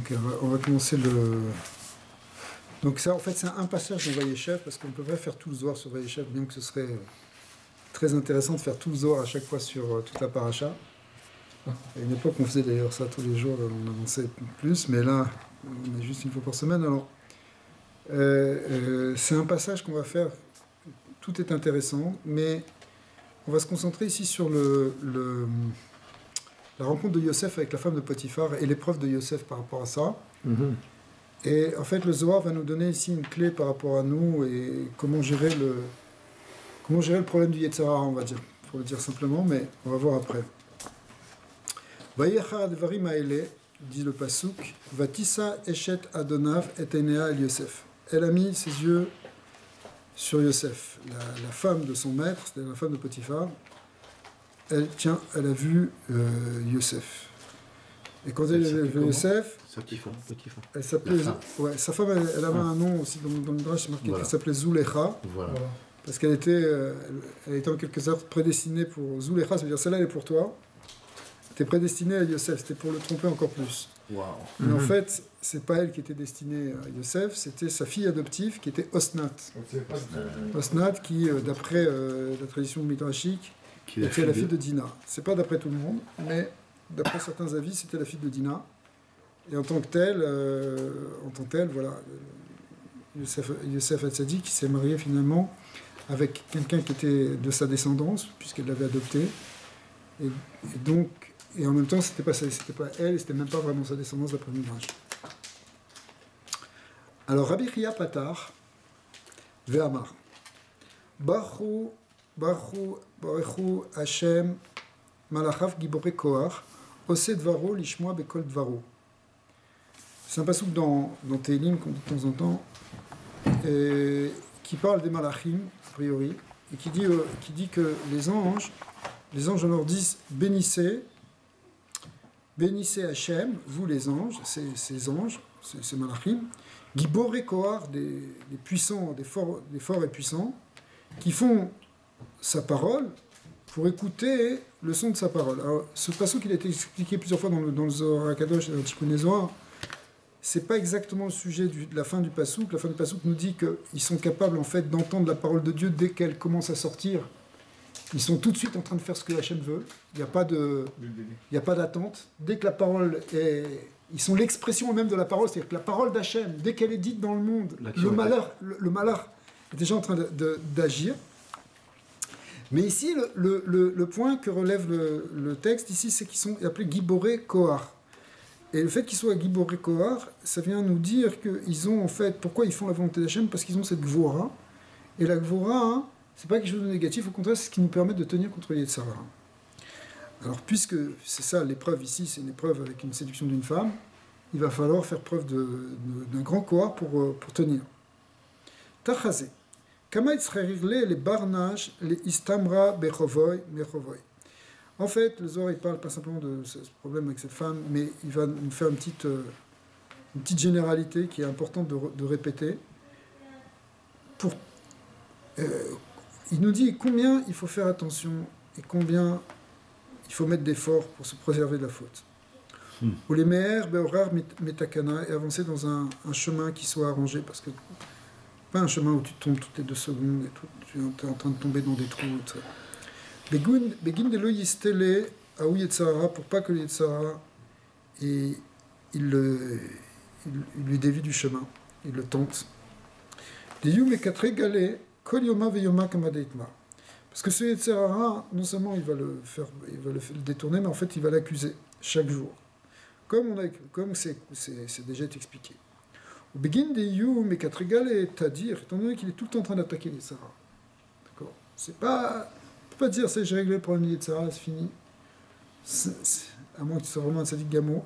Ok, on va commencer le... Donc ça, en fait, c'est un passage dans Vayeshev, parce qu'on ne peut pas faire tout le Zohar sur Vayeshev, bien que ce serait très intéressant de faire tout le Zohar à chaque fois sur toute la paracha. À une époque, on faisait d'ailleurs ça tous les jours, on avançait plus, mais là, on est juste une fois par semaine. Alors, c'est un passage qu'on va faire, tout est intéressant, mais on va se concentrer ici sur la rencontre de Yosef avec la femme de Potiphar et l'épreuve de Yosef par rapport à ça. Mm-hmm. Et en fait, le Zohar va nous donner ici une clé par rapport à nous et comment gérer le problème du Yetzer Hara, on va dire, pour le dire simplement, mais on va voir après. Vayechar advarim haele, dit le pasuk, Vatissa eshet Adonav et Enea el Yosef. Elle a mis ses yeux sur Yosef, la femme de son maître, c'est-à-dire la femme de Potiphar. Elle a vu Yosef. Et quand elle a vu Yosef, elle s'appelait, ouais, sa femme, elle avait un nom aussi dans le Midrash, c'est marqué qu'elle s'appelait Zulecha. Voilà. Parce qu'elle était, elle était en quelque sorte prédestinée pour Zulecha, ça veut dire celle-là elle est pour toi. Tu es prédestinée à Yosef, c'était pour le tromper encore plus. Wow. Mais en fait, c'est pas elle qui était destinée à Yosef, c'était sa fille adoptive qui était Osnat. Osnat qui, d'après la tradition midrashique, était la fille de Dina. C'est pas d'après tout le monde, mais d'après certains avis, c'était la fille de Dina. Et en tant que telle, voilà, Yosef Hatzadik qui s'est marié finalement avec quelqu'un qui était de sa descendance, puisqu'elle l'avait adopté. Et en même temps, c'était pas elle, et c'était même pas vraiment sa descendance d'après le Midrash. Alors, Rabbi Chia Patar, Ve'amar, Baruchu Hashem Malachav Gibore Koach, Ose Dvaro Lishmoa Bekol Dvaro. C'est un passouk dans Tehillim qu'on dit de temps en temps, qui parle des malachim, a priori, et qui dit que les anges, on leur dit bénissez Hachem, vous les anges, ces anges, ces malachim, Gibore Kohar, des puissants, des forts et puissants, qui font sa parole pour écouter le son de sa parole. Alors, ce passouk, il a été expliqué plusieurs fois dans le Zohar HaKadosh et dans le Tikkun Zohar. C'est pas exactement le sujet de la fin du passouk. La fin du passouk nous dit qu'ils sont capables en fait d'entendre la parole de Dieu dès qu'elle commence à sortir. Ils sont tout de suite en train de faire ce que Hachem veut. Il n'y a pas d'attente. Dès que la parole est... Ils sont l'expression même de la parole. C'est-à-dire que la parole d'Hachem, dès qu'elle est dite dans le monde, le malheur est déjà en train d'agir. Mais ici, le point que relève le texte, ici, c'est qu'ils sont appelés Giboré Kohar. Et le fait qu'ils soient Giboré Kohar, ça vient nous dire qu'ils ont en fait... Pourquoi ils font la volonté d'Hachem? Parce qu'ils ont cette Gvora. Et la Gvora, c'est pas quelque chose de négatif, au contraire, c'est ce qui nous permet de tenir contre les Yetzer Hara. Alors, puisque c'est ça l'épreuve ici, c'est une épreuve avec une séduction d'une femme, il va falloir faire preuve d'un grand Kohar pour tenir. Tachazé. Kama itzrarigle les barnash, les istamra bechovoy, mechovoy. En fait, le Zohar, il parle pas simplement de ce problème avec cette femme, mais il va nous faire une petite généralité qui est importante de répéter. Il nous dit combien il faut faire attention et combien il faut mettre d'efforts pour se préserver de la faute. Ou les meher beorar metakana et avancer dans un chemin qui soit arrangé, parce que pas un chemin où tu tombes toutes les 2 secondes et tu es en train de tomber dans des trous. Begin de lo yistele aou Yetzara pour pas que le Yetzara il lui dévie du chemin, il le tente. De yum ekatre gale kol yoma veyoma kamadeitma. Parce que ce Yetzara, non seulement il va le détourner, mais en fait il va l'accuser chaque jour. Comme c'est déjà été expliqué. Au begin de yum ekatre gale tadir, étant donné qu'il est tout le temps en train d'attaquer les Yetzara. D'accord. C'est pas... On ne peut pas dire, j'ai réglé le problème de Yetzara, c'est fini. À moins que tu sois vraiment un sadique gamo,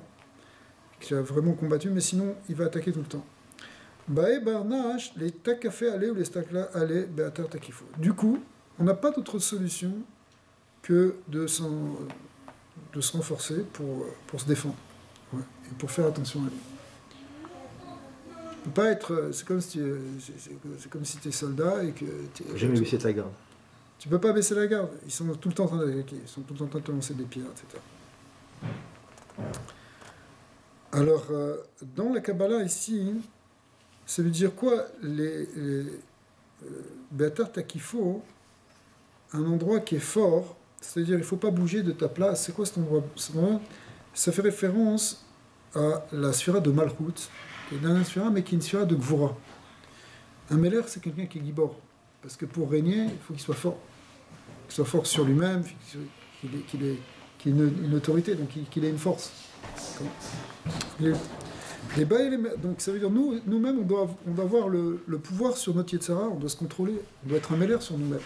que tu as vraiment combattu, mais sinon, il va attaquer tout le temps. Bae barnash, les takafé aller ou les stakla aller, beatar takifo. Du coup, on n'a pas d'autre solution que de se renforcer pour se défendre. Ouais, et pour faire attention à lui. On peut pas être... C'est comme si tu es soldat et que... Jamais baissé ta garde. Tu peux pas baisser la garde. Ils sont tout le temps en train d'attaquer. Ils sont tout le temps en train de te lancer des pierres, etc. Alors, dans la Kabbalah, ici, ça veut dire quoi? Be'atar Takifo, un endroit qui est fort, c'est-à-dire il ne faut pas bouger de ta place. C'est quoi cet endroit? Ça fait référence à la sphira de Malchut, qui est dans la sphira, mais qui est une sphira de Gvura. Un Meler, c'est quelqu'un qui est Gibor. Parce que pour régner, il faut qu'il soit fort. Qu'il soit fort sur lui-même, qu'il ait une autorité, donc qu'il ait une force. Donc ça veut dire nous-mêmes, on doit avoir le pouvoir sur notre Yetzara, on doit se contrôler, on doit être un Meler sur nous-mêmes.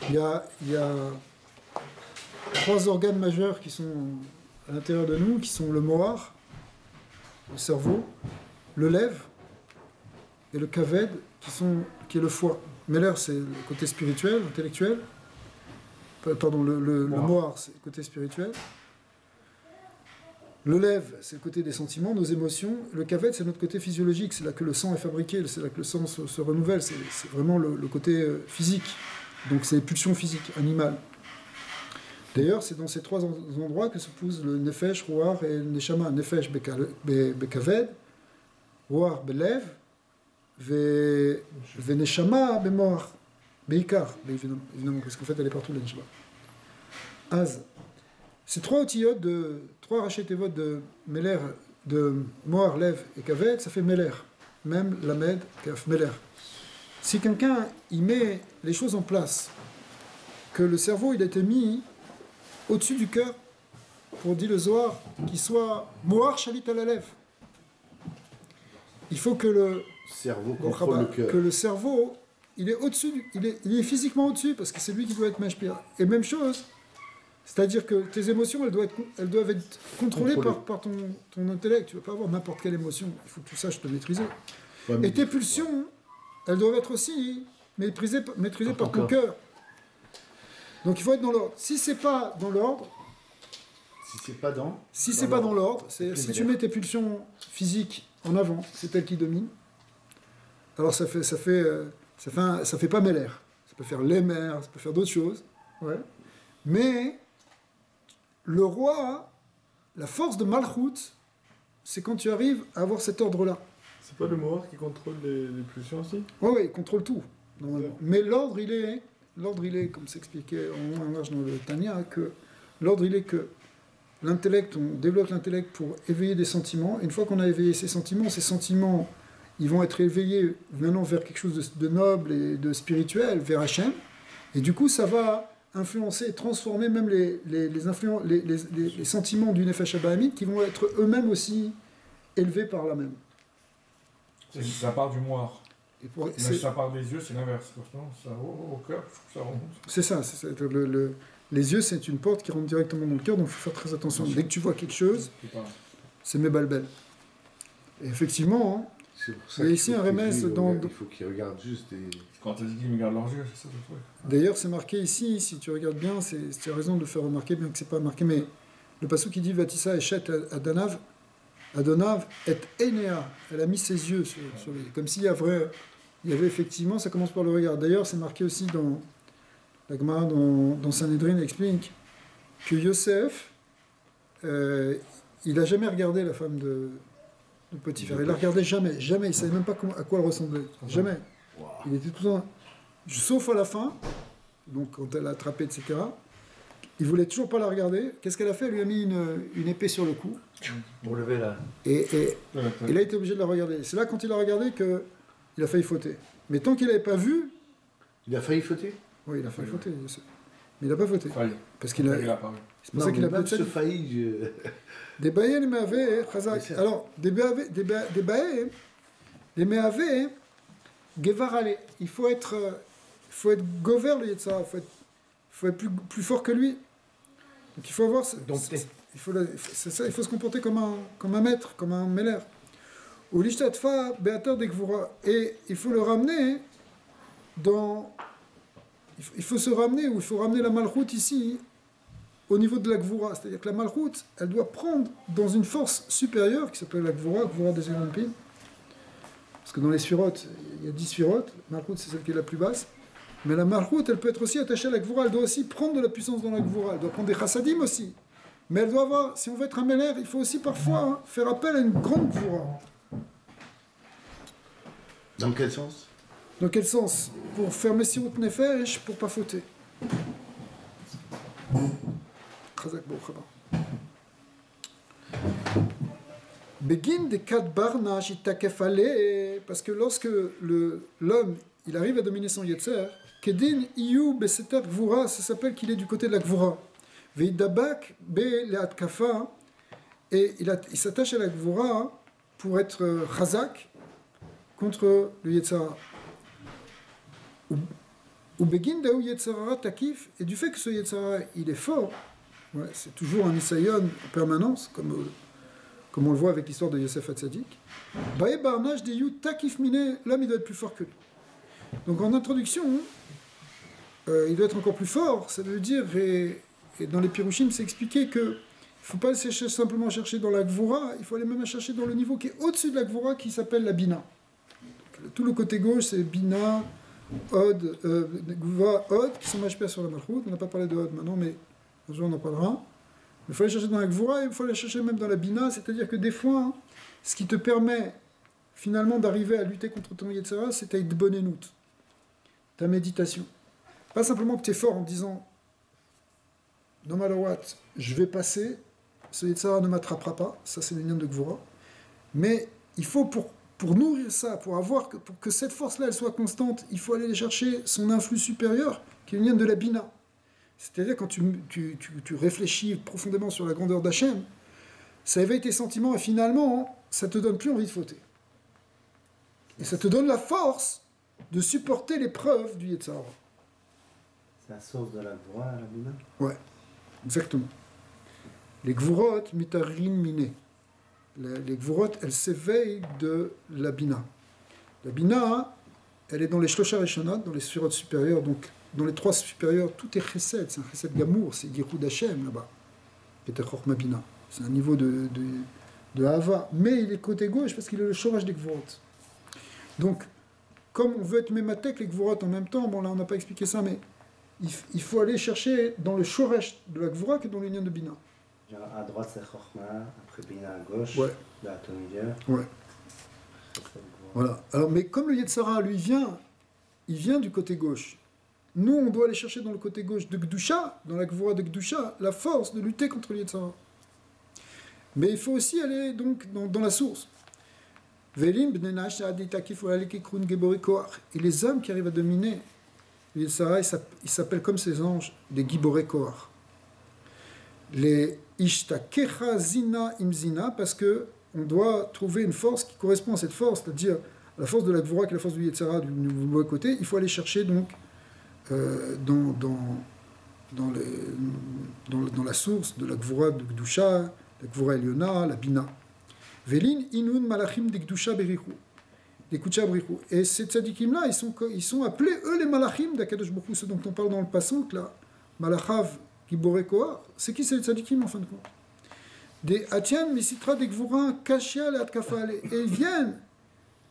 Il y a 3 organes majeurs qui sont à l'intérieur de nous, qui sont le Mohar, le cerveau, le lèvre et le Kaved, qui est le foie. Meler, c'est le côté spirituel, intellectuel. Pardon, le Mohar, c'est le côté spirituel. Le lèvre, c'est le côté des sentiments, nos émotions. Le Kaved, c'est notre côté physiologique, c'est là que le sang est fabriqué, c'est là que le sang se renouvelle, c'est vraiment le côté physique. Donc c'est les pulsions physiques, animales. D'ailleurs, c'est dans ces 3 endroits que se posent le Nefesh, Ruach et le Neshama. Nefesh Bekaved, Ruach Belev, Neshama Bemoach, Beikar, évidemment, parce qu'en fait elle est partout, la Neshama. Az. Ces 3 outillot 3 rachetevot de Meler, de Mohar, Lev et Kaved, ça fait Meler. Même Lamed, Kaf, Meler. Si quelqu'un il met les choses en place, que le cerveau il a été mis au-dessus du cœur, pour dire le Zohar, qu'il soit Mohar Shalit à la lèvre. Il faut que le cerveau contrôle le cœur. Que le cerveau, il est au-dessus, il est physiquement au-dessus, parce que c'est lui qui doit être Mashpir. Et même chose, c'est-à-dire que tes émotions, elles doivent être contrôlées par ton intellect. Tu ne vas pas avoir n'importe quelle émotion, il faut que tu saches te maîtriser. Ouais, et tes pulsions, elles doivent être aussi maîtrisées par ton cœur. Donc il faut être dans l'ordre. Si c'est pas dans l'ordre, c'est pas dans l'ordre, si tu mets tes pulsions physiques en avant, c'est elles qui dominent. Alors ça fait pas Meler. Ça peut faire les mers, ça peut faire d'autres choses. Ouais. Mais le roi, la force de Malchut, c'est quand tu arrives à avoir cet ordre-là. C'est pas le Mohar qui contrôle les pulsions aussi? Oui, il contrôle tout, normalement. Mais l'ordre, il est, comme s'expliquait en large dans le Tanya, que l'ordre, il est que l'intellect, on développe l'intellect pour éveiller des sentiments. Et une fois qu'on a éveillé ces sentiments, ils vont être éveillés maintenant vers quelque chose de noble et de spirituel, vers Hachem. Et du coup, ça va influencer et transformer même les sentiments du Nefesh Abahamite qui vont être eux-mêmes aussi élevés par la même. Ça part du Mohar. Mais ça part des yeux, c'est l'inverse. Ça au cœur, ça remonte. C'est ça. Les yeux, c'est une porte qui rentre directement dans le cœur, donc il faut faire très attention. Dès que tu vois quelque chose, c'est Mebalbel. Et effectivement, il y a ici un remède dans... Il faut qu'ils regardent juste et... Quand tu as dit qu'ils me regardent leurs yeux, c'est ça le truc. D'ailleurs, c'est marqué ici, si tu regardes bien, tu as raison de le faire remarquer, bien que c'est pas marqué, mais le passage qui dit Vatissa Eshet Adonav et Enea, elle a mis ses yeux sur lui, comme s'il y avait effectivement, ça commence par le regard. D'ailleurs, c'est marqué aussi dans la Gemara, dans Sanhedrin, explique que Yosef, il n'a jamais regardé la femme de Potiphar. Il la regardait jamais. Il ne savait même pas à quoi elle ressemblait. Jamais. Wow. Il était tout le temps... Sauf à la fin, donc quand elle l'a attrapée, etc., il voulait toujours pas la regarder. Qu'est-ce qu'elle a fait? Elle lui a mis une épée sur le cou. Pour lever là. Et il a été obligé de la regarder. C'est là, quand il a regardé, qu'il a failli fauter. Mais tant qu'il n'avait pas vu... Il a failli fauter? Oui, il a failli fauter. Mais il n'a pas fauté. Parce qu'il a... C'est pour ça qu'il a pas de failli. Des baïs, les méhavés, Chazak. Alors, des baïs, les méhavés, Gevarale. Il faut être gover le Yetzara. Il faut être plus fort que lui. Donc il faut avoir... Il faut se comporter comme un maître, comme un Meller. Ou l'ishtatfa beatar de Gvura. Et il faut le ramener dans... Il faut se ramener, ou il faut ramener la Malchut ici, au niveau de la Gvura. C'est-à-dire que la Malchut, elle doit prendre dans une force supérieure, qui s'appelle la Gvura des Olampines. Parce que dans les sphirotes, il y a 10 sphirotes. La Malchut, c'est celle qui est la plus basse. Mais la Malchut, elle peut être aussi attachée à la Gvura. Elle doit aussi prendre de la puissance dans la Gvura. Elle doit prendre des chassadim aussi. Mais elle doit avoir, si on veut être un Meler, il faut aussi parfois faire appel à une grande Gvura. Dans quel sens? Dans quel sens? Pour faire Messirut Nefesh, pour pas fauter. Chazak Bouchaba. Begin de Kat Barna Shitakefale, parce que lorsque l'homme il arrive à dominer son Yetzer, Kedin Iyu Beseter Gvura, ça s'appelle qu'il est du côté de la Gvura. Veidabak Be Leatkafa, et il s'attache à la Gvura pour être Chazak contre le Yetzara. Ou Begin Daou Yetzara Takif, et du fait que ce Yetzara il est fort, ouais, c'est toujours un Isayon en permanence, comme on le voit avec l'histoire de Yosef Hatzadik, Bae Barnage de Yu Takif Mine, l'homme il doit être plus fort que lui. Donc en introduction, il doit être encore plus fort, ça veut dire, et dans les Pirushim c'est expliqué que il ne faut pas simplement chercher dans la Gvura, il faut aller même chercher dans le niveau qui est au-dessus de la Gvura qui s'appelle la Bina. Donc, tout le côté gauche c'est Bina, Od, Gvura, Od, qui sont machpés sur la Malchut, on n'a pas parlé de Od maintenant, mais un jour on en parlera. Il faut aller chercher dans la Gvura et il faut aller chercher même dans la Bina, c'est-à-dire que des fois, ce qui te permet finalement d'arriver à lutter contre ton Yetzara, c'est ta Idbonenut, ta méditation. Pas simplement que tu es fort en disant no matter what, je vais passer, ce Yetzara ne m'attrapera pas, ça c'est l'union de Gvura, mais il faut pour nourrir ça, pour que cette force-là elle soit constante, il faut aller chercher son influx supérieur, qui est l'union de la Bina. C'est-à-dire quand tu réfléchis profondément sur la grandeur d'Hachem, ça éveille tes sentiments et finalement, ça te donne plus envie de fauter. Et ça te donne la force de supporter l'épreuve du Yetzara. C'est la source de la Gvura, la Bina? Ouais, exactement. Les Gvurot, mitarin miné. Les Gvurot, elles s'éveillent de la Bina. La Bina, elle est dans les Shlosha Reshonot, dans les Sphirot supérieures, donc dans les trois supérieurs, tout est chesed, c'est un chesed gamour, c'est Yichud Hashem là-bas. Chorma Bina. C'est un niveau de Hava. Mais il est côté gauche parce qu'il est le chorage des Gvurot. Donc, comme on veut être mématek les Gvurot en même temps, bon là on n'a pas expliqué ça, mais il faut aller chercher dans le chorage de la Gvura que dans l'union de Bina. Genre à droite c'est Chorma, après Bina à gauche, ouais. Là au milieu. Ouais. Voilà. Alors, mais comme le Yetzara, lui, il vient du côté gauche. Nous, on doit aller chercher dans le côté gauche de Gdusha, dans la Gvura de Gdusha, la force de lutter contre le Yetzara. Mais il faut aussi aller donc dans la source. Et les hommes qui arrivent à dominer le Yetzara, ils s'appellent comme ces anges des Giborei Kohar. Les Ishtakecha Zina Imzina, parce que on doit trouver une force qui correspond à cette force, c'est-à-dire la force de la Gvura qui est la force du Yetzara du mauvais côté. Il faut aller chercher donc dans la source de la Gvura de Gdusha, la Gvura Eliona, la Bina. Velin inun malachim de Gdusha berichu, des Kucha berichu. Et ces tzadikim-là, ils sont appelés, eux, les malachim d'Akadosh Baruch Hu, ce dont on parle dans le Passouk, là, Malachav Giborei Kohar. C'est qui ces tzadikim, en fin de compte? Des Atian Misitra des Gvura Kashia et Atkafale. Et ils viennent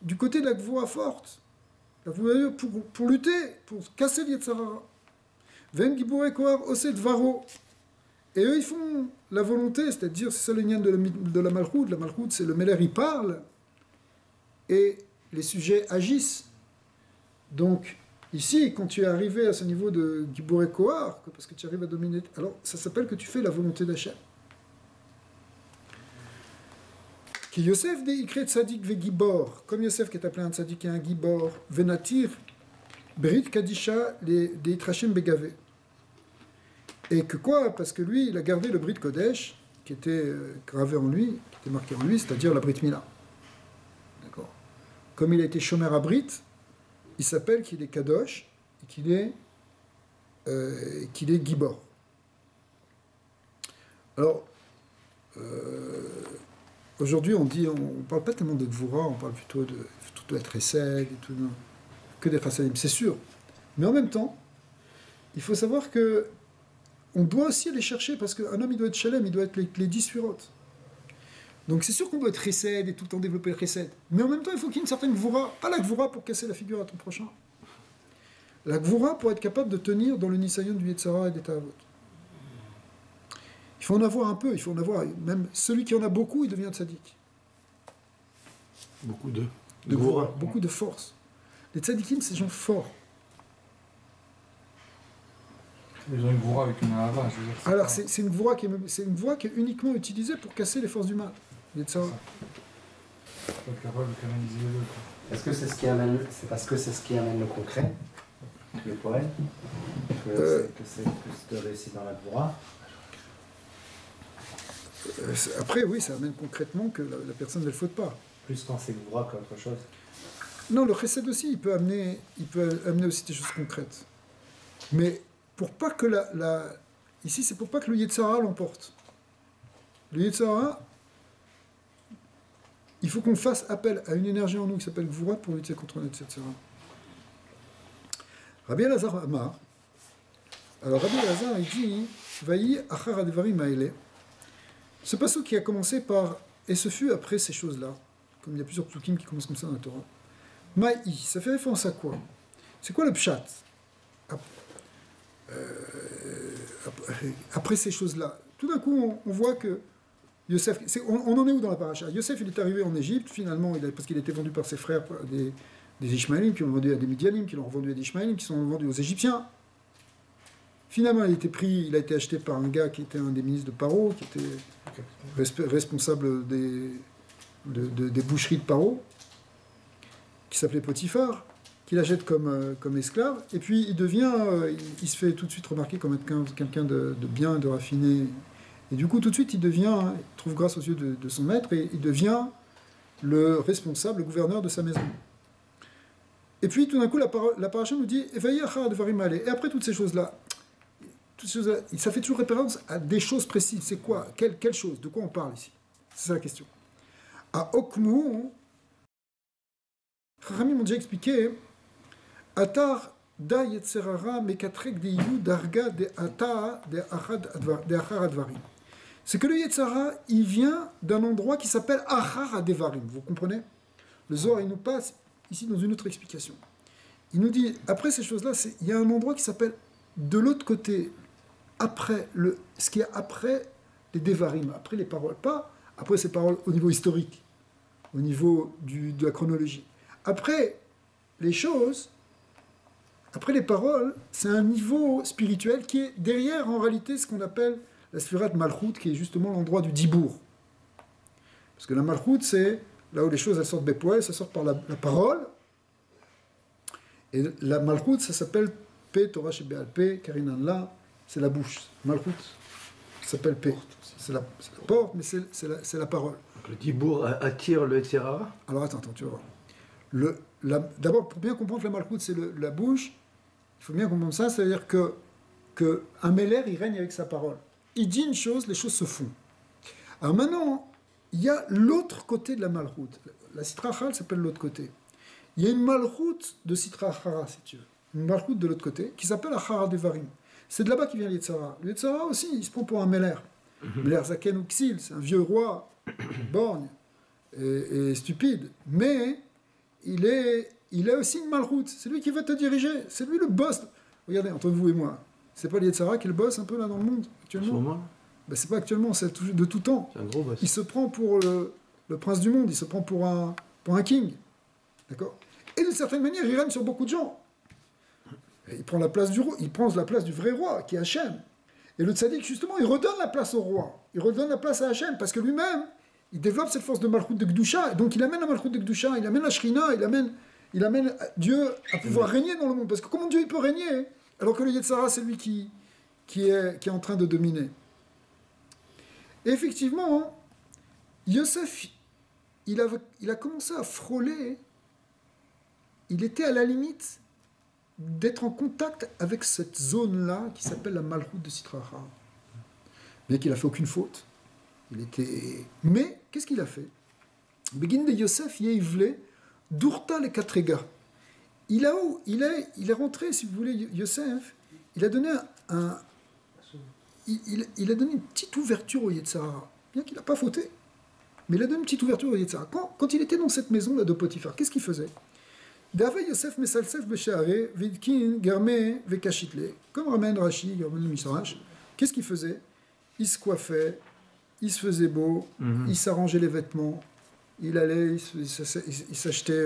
du côté de la Gvura forte. Pour lutter, pour casser le Yetzara. Ven Giborei Kohar Osed Varo. Et eux, ils font la volonté, c'est-à-dire, c'est ça le lien de la Malchut. La Malchut, c'est le Meler, il parle, et les sujets agissent. Donc, ici, quand tu es arrivé à ce niveau de Giborei Kohar, parce que tu arrives à dominer, alors ça s'appelle que tu fais la volonté d'Hachem. Qui Yosef de Ikret Tzadik ve Gibor, comme Yosef qui est appelé un Tzadik et un Gibor, Venatir, Brit Kadisha, les Itrachem Begave. Et que quoi? Parce que lui, il a gardé le Brit Kodesh, qui était gravé en lui, qui était marqué en lui, c'est-à-dire la Brit Mila. D'accord? Comme il a été Shomer à Brit, il s'appelle qu'il est Kadosh, et qu'il est Gibor. Alors, aujourd'hui, on parle pas tellement de Gvura, on parle plutôt de tout être Chesed, et tout, que des Chassadim, c'est sûr. Mais en même temps, il faut savoir que on doit aussi aller chercher, parce qu'un homme, il doit être Shalem, il doit être les 10 suirotes. Donc c'est sûr qu'on doit être Chesed et tout le temps développer le Chesed. Mais en même temps, il faut qu'il y ait une certaine Gvura. Pas la Gvura pour casser la figure à ton prochain. La Gvura pour être capable de tenir dans le Nisayon du Yetzara et des Ta'avot. Il faut en avoir un peu, il faut en avoir. Même celui qui en a beaucoup, il devient tzaddik. Beaucoup de Gvura, beaucoup de force. Les tzaddikim, c'est des gens forts. Ils ont une Gvura avec une Ahava, je veux dire. Alors, c'est une Gvura qui est uniquement utilisée pour casser les forces du mal. Il faut être capable de canaliser les deux. Est-ce que c'est ce qui amène, c'est parce que c'est ce qui amène le concret, le poème, que c'est plus de réussite dans la Gvura? Après, oui, ça amène concrètement que la personne ne le faute pas. Plus quand c'est Gvura qu'autre chose. Non, le chesed aussi, il peut amener aussi des choses concrètes. Mais pour pas que ici, c'est pour pas que le Yetzara l'emporte. Le Yetzara, il faut qu'on fasse appel à une énergie en nous qui s'appelle Gvura pour lutter contre le Yetzara. Rabbi Elazar Amar. Alors Rabbi Elazar, il dit Vayi achar advarim haele. Ce passage qui a commencé par et ce fut après ces choses-là, comme il y a plusieurs psukim qui commencent comme ça dans la Torah. Maï, ça fait référence à quoi? C'est quoi le pshat? Après ces choses-là, tout d'un coup, on voit que Yosef, on en est où dans la paracha? Yosef, il est arrivé en Égypte, finalement, parce qu'il était vendu par ses frères, des Ishmaélim, qui l'ont vendu à des Midianim, qui l'ont revendu à des Ishmaélim, qui sont vendus aux Égyptiens. Finalement, il a été acheté par un gars qui était un des ministres de Paro, qui était responsable des boucheries de Paro, qui s'appelait Potiphar, qui l'achète comme esclave, et puis il se fait tout de suite remarquer comme quelqu'un de bien, de raffiné. Et du coup, tout de suite, il trouve grâce aux yeux de son maître, et il devient le responsable, le gouverneur de sa maison. Et puis, tout d'un coup, la paracha nous dit « Et après toutes ces choses-là, ça fait toujours référence à des choses précises. C'est quoi? Quelle chose? De quoi on parle ici? C'est ça la question. À Okmu, Chachamim m'ont déjà expliqué Atar da yetzerara mekatrek de iyu darga de ata de achar advarim. C'est que le yetzara, il vient d'un endroit qui s'appelle achar advarim. Vous comprenez? Le Zohar, il nous passe ici dans une autre explication. Il nous dit, après ces choses-là, il y a un endroit qui s'appelle de l'autre côté, ce qui est après les devarim, après les paroles. Pas après ces paroles au niveau historique, au niveau de la chronologie. Après les choses, après les paroles, c'est un niveau spirituel qui est derrière, en réalité, ce qu'on appelle la Sfirat Malchut, qui est justement l'endroit du Dibour. Parce que la Malchut, c'est là où les choses elles sortent bépoil, ça sort par la parole. Et la Malchut, ça s'appelle P, Torah Shebéal P, Karinan La, c'est la bouche. Malchut, ça s'appelle P. C'est la porte, mais c'est la parole. Donc le Dibour attire le etc. Alors attends, tu vas voir. D'abord, pour bien comprendre la Malchut, c'est la bouche, il faut bien comprendre ça, c'est-à-dire que un Meller, il règne avec sa parole. Il dit une chose, les choses se font. Alors maintenant, il y a l'autre côté de la Malchut. La Sitra Achara s'appelle l'autre côté. Il y a une Malchut de Sitra Achara, si tu veux. Une Malchut de l'autre côté, qui s'appelle Achara Devarim. C'est de là-bas qu'il vient l'Yetzara. L'Yetzara aussi, il se prend pour un Meller. Meller Zaken ou Ksil, c'est un vieux roi, borgne et stupide. Mais il est aussi une Malchut. C'est lui qui va te diriger. C'est lui le boss. Regardez, entre vous et moi. C'est pas l'Yetzara qui est le boss un peu là dans le monde actuellement? Ben, c'est pas actuellement, c'est de tout temps. C'est un gros boss. Il se prend pour le prince du monde, il se prend pour un king. D'accord? Et d'une certaine manière, il règne sur beaucoup de gens. Et il prend la place du roi, il prend la place du vrai roi, qui est Hachem. Et le tzaddik, justement, il redonne la place au roi. Il redonne la place à Hachem, parce que lui-même, il développe cette force de Malchut de Gdusha. Et donc il amène la Malchut de Gdusha, il amène la Shrina, il amène Dieu à pouvoir régner dans le monde. Parce que comment Dieu il peut régner, alors que le Yetzara, c'est lui qui est en train de dominer. Et effectivement, Yosef, il a commencé à frôler, il était à la limite d'être en contact avec cette zone-là qui s'appelle la Malchut de Sitra Achara. Bien qu'il n'a fait aucune faute. Mais, qu'est-ce qu'il a fait? Begin de Yosef, Yeivle, Dourta le Katrega. Il est rentré, si vous voulez, Yosef, il a donné il a donné une petite ouverture au Yetzara, bien qu'il n'a pas fauté, mais il a donné une petite ouverture au Yetzara. Quand il était dans cette maison-là de Potiphar, qu'est-ce qu'il faisait? D'avait Yosef Mesalsef Beshare, Vidkin, Germe, Vekashitle, comme ramène Rashi, Germe Misrach, qu'est-ce qu'il faisait? il se coiffait, il se faisait beau, il s'arrangeait les vêtements, il allait, il s'achetait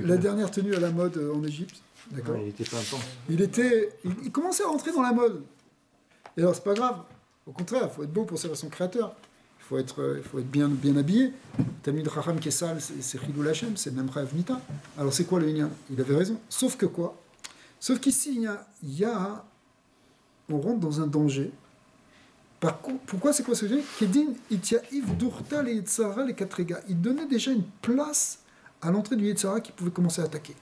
la dernière tenue à la mode en Égypte. D'accord. Ouais, il était pimpant. Il commençait à rentrer dans la mode. Et alors, c'est pas grave. Au contraire, il faut être beau pour servir son créateur. Il faut être bien habillé. Tamid Raham Kessal, c'est Chidou Lachem, c'est le même Rav Nita. Alors, c'est quoi le Inyan? Il avait raison. Sauf que quoi? Sauf qu'ici, on rentre dans un danger. Pourquoi c'est quoi ce sujet? Kedin Ityaïv Durta le Yetzara le Katrega. Il donnait déjà une place à l'entrée du Yetzara qui pouvait commencer à attaquer.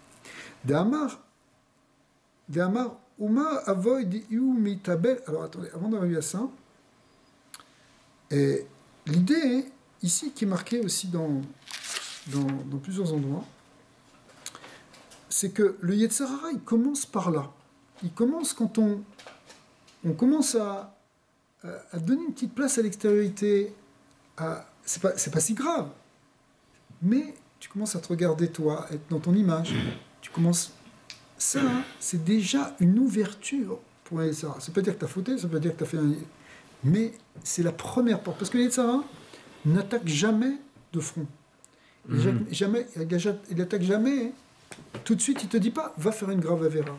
D'Amar, Uma Avoid Iu Mitabel. Alors attendez, avant d'arriver à ça, l'idée ici qui est marquée aussi dans plusieurs endroits, c'est que le Yetzara, il commence par là. Il commence quand on commence à donner une petite place à l'extériorité. C'est pas si grave, mais tu commences à te regarder toi, être dans ton image. Tu commences. Ça, c'est déjà une ouverture pour les Yetzara. Ça peut dire que tu as fauté, ça peut dire que tu as fait un. Mais c'est la première porte. Parce que les Yetzara n'attaque jamais de front. Il attaque jamais. Tout de suite, il te dit pas, va faire une grave avéra.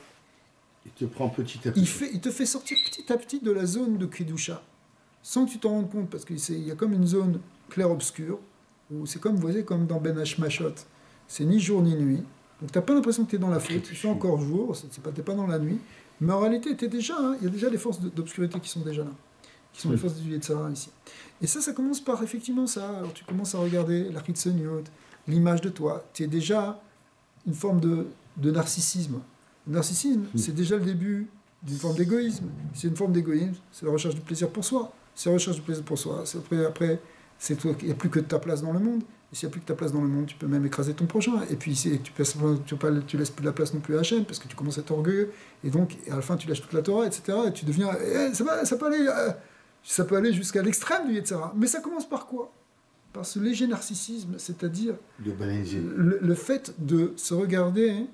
Il te prend petit à petit. Il te fait sortir petit à petit de la zone de Kedusha, sans que tu t'en rendes compte, parce qu'il y a comme une zone clair-obscur, où c'est comme, vous voyez, comme dans Ben Hashmashot. C'est ni jour ni nuit. Donc tu n'as pas l'impression que tu es dans la faute, tu fais encore jour, tu n'es pas dans la nuit. Mais en réalité, il y a déjà les forces d'obscurité qui sont déjà là, qui sont les forces du Yetzara ici. Et ça commence par effectivement ça. Alors tu commences à regarder la Chitzoniot, l'image de toi. Tu es déjà une forme de narcissisme. Le narcissisme, c'est déjà le début d'une forme d'égoïsme. C'est une forme d'égoïsme, c'est la recherche du plaisir pour soi. C'est la recherche du plaisir pour soi. Après, il n'y a plus que ta place dans le monde. Et s'il n'y a plus que ta place dans le monde, tu peux même écraser ton prochain. Et puis tu laisses plus de la place non plus à Hachem, parce que tu commences à être orgueilleux. Et donc, à la fin, tu lâches toute la Torah, etc. Et tu deviens... ça peut aller jusqu'à l'extrême du Yetzara. Mais ça commence par quoi? Par ce léger narcissisme, c'est-à-dire le fait de se regarder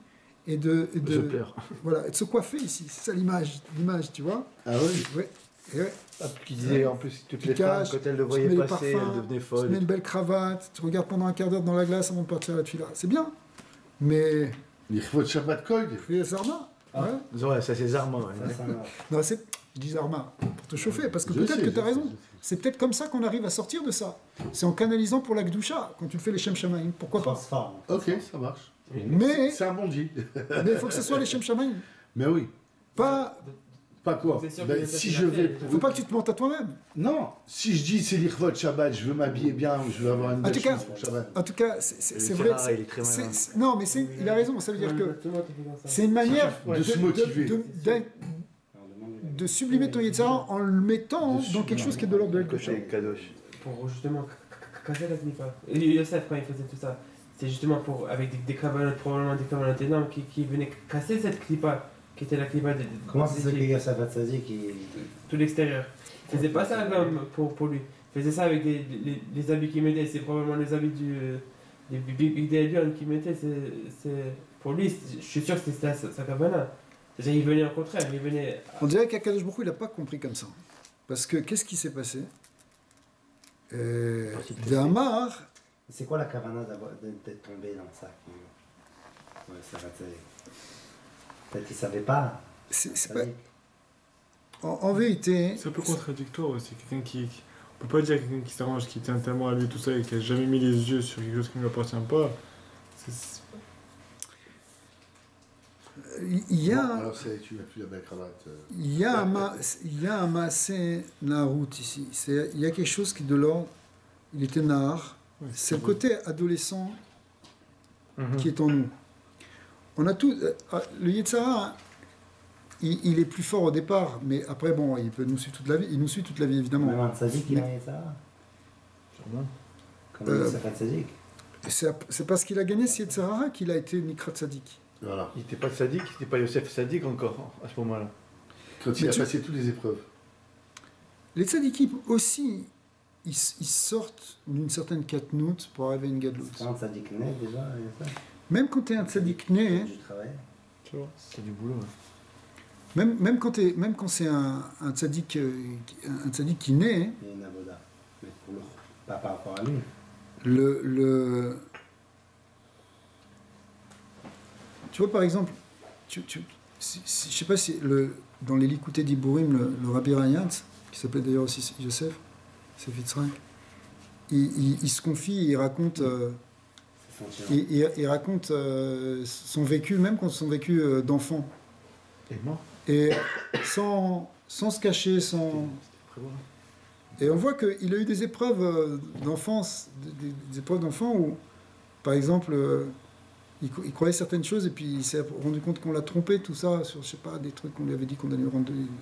et de se coiffer ici. C'est ça l'image, tu vois. Ah oui. Ouais. Qui disait en plus toutes les femmes, quand elles le voyaient passer, elles devenaient folles. Tu mets une belle cravate, tu regardes pendant un quart d'heure dans la glace avant de partir à la tefila. C'est bien, mais... Il faut Shabbat Kol. Les Zarma. Ouais, ça c'est Zarma. Non, je dis Zarma pour te chauffer, parce que peut-être que tu as raison. C'est peut-être comme ça qu'on arrive à sortir de ça. C'est en canalisant pour la Gdusha, quand tu fais les Shem Shamaim. Pourquoi pas? Ok, ça marche. Mais c'est un bon deal. Mais il faut que ce soit les Shem Shamaim. Mais oui. Pas quoi? Si je vais... Faut pas que tu te mentes à toi-même. Non. Si je dis c'est l'Irvot Shabbat, je veux m'habiller bien, je veux avoir une belle chose pour Shabbat. En tout cas, c'est vrai. Non, mais il a raison. Ça veut dire que c'est une manière de se motiver. De sublimer ton Yetzara en le mettant dans quelque chose qui est de l'ordre de Kadosh. Pour justement casser la clipa. Yosef, quand il faisait tout ça, c'est justement avec des cavanotes, probablement des cavanotes énormes, qui venaient casser cette clipa, qui était la clipa de... Comment c'est ça que Yosef Hatzadik tout l'extérieur. Il faisait pas ça pour lui. Il faisait ça avec les habits qu'il mettait. C'est probablement les habits du Big Day Lion qu'il mettait. Pour lui, je suis sûr que c'était sa cavana. Il venait au contraire, il venait... On dirait qu'Akadosh Baruch Hu, il n'a pas compris comme ça. Parce que, qu'est-ce qui s'est passé Damar... C'est quoi la kavana d'être tombé dans ça peut-être qu'il ne savait pas. C'est pas... En vérité... C'est un peu contradictoire aussi. Quelqu'un qui... On peut pas dire quelqu'un qui s'arrange, qui tient tellement à lui, tout ça, et qui n'a jamais mis les yeux sur quelque chose qui ne lui appartient pas. Il y a... Alors tu n'as plus la belle cravate. Il y a un massé Narout ici. Il y a quelque chose qui de l'ordre... Il était Nahar. Ouais, c'est le côté adolescent qui est en nous. On a tout... Le Yetzara, il est plus fort au départ, mais après, bon, il peut nous suivre toute la vie. Il nous suit toute la vie, évidemment. Même un tzaddik, il a un Yetzara. Comme Yosef Hatzadik. C'est parce qu'il a gagné ce Yetzara qu'il a été Nikrat Tzadik. Voilà. Il n'était pas Tzadik, il n'était pas Yosef Tzadik encore, à ce moment-là. Quand il a passé toutes les épreuves. Les tzadikim aussi... Ils sortent d'une certaine katnout pour arriver à une gadlout. C'est un tzadik né déjà, même quand tu es un tzadik né, c'est du boulot. Même quand c'est un tzaddik qui naît. Il y a une avoda. Mais pas par rapport à lui. Tu vois, par exemple, je sais pas si dans les Likutei Diburim, le Rabbi Rayatz, qui s'appelait d'ailleurs aussi Yosef, c'est Fitzrak, il se confie, il raconte, il raconte son vécu, même quand son vécu d'enfant. Et sans se cacher, Et on voit qu'il a eu des épreuves d'enfance, des épreuves d'enfant où, par exemple, il croyait certaines choses et puis il s'est rendu compte qu'on l'a trompé, tout ça, sur, je sais pas, des trucs qu'on lui avait dit qu'on allait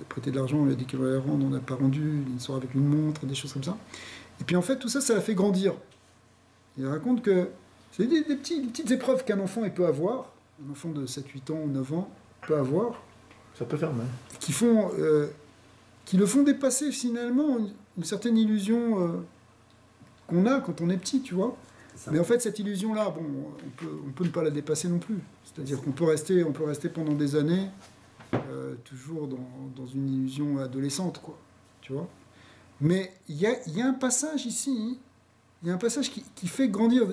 prêter de l'argent, on lui a dit qu'il allait rendre, on n'a pas rendu, une soirée avec une montre, des choses comme ça. Et puis en fait, tout ça, ça l'a fait grandir. Il raconte que c'est des petites épreuves qu'un enfant il peut avoir, un enfant de 7, 8 ans ou 9 ans peut avoir. Ça peut faire mal. Qui le font dépasser finalement une certaine illusion qu'on a quand on est petit, tu vois. Mais en fait, cette illusion-là, bon, on peut ne pas la dépasser non plus. C'est-à-dire qu'on peut rester pendant des années toujours dans une illusion adolescente, quoi. Tu vois. Mais il y a un passage ici, il y a un passage qui fait grandir.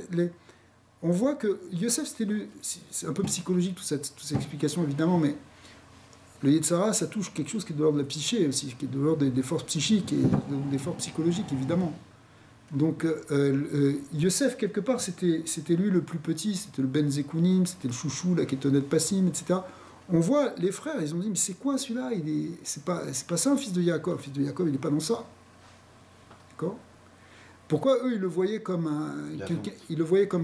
On voit que Yosef, c'est un peu psychologique, toute cette explication, évidemment, mais le Yetzara, ça touche quelque chose qui est de l'ordre de la psyché aussi, qui est de l'ordre des forces psychiques et des forces psychologiques, évidemment. Donc, Yosef, quelque part, c'était lui le plus petit, c'était le Ben Zekounim, c'était le chouchou, la Ketonet Passim, etc. On voit les frères, ils ont dit, mais c'est quoi celui-là? C'est pas ça un fils de Yaakov. Le fils de Yaakov, il n'est pas dans ça. D'accord? Pourquoi eux, ils le voyaient comme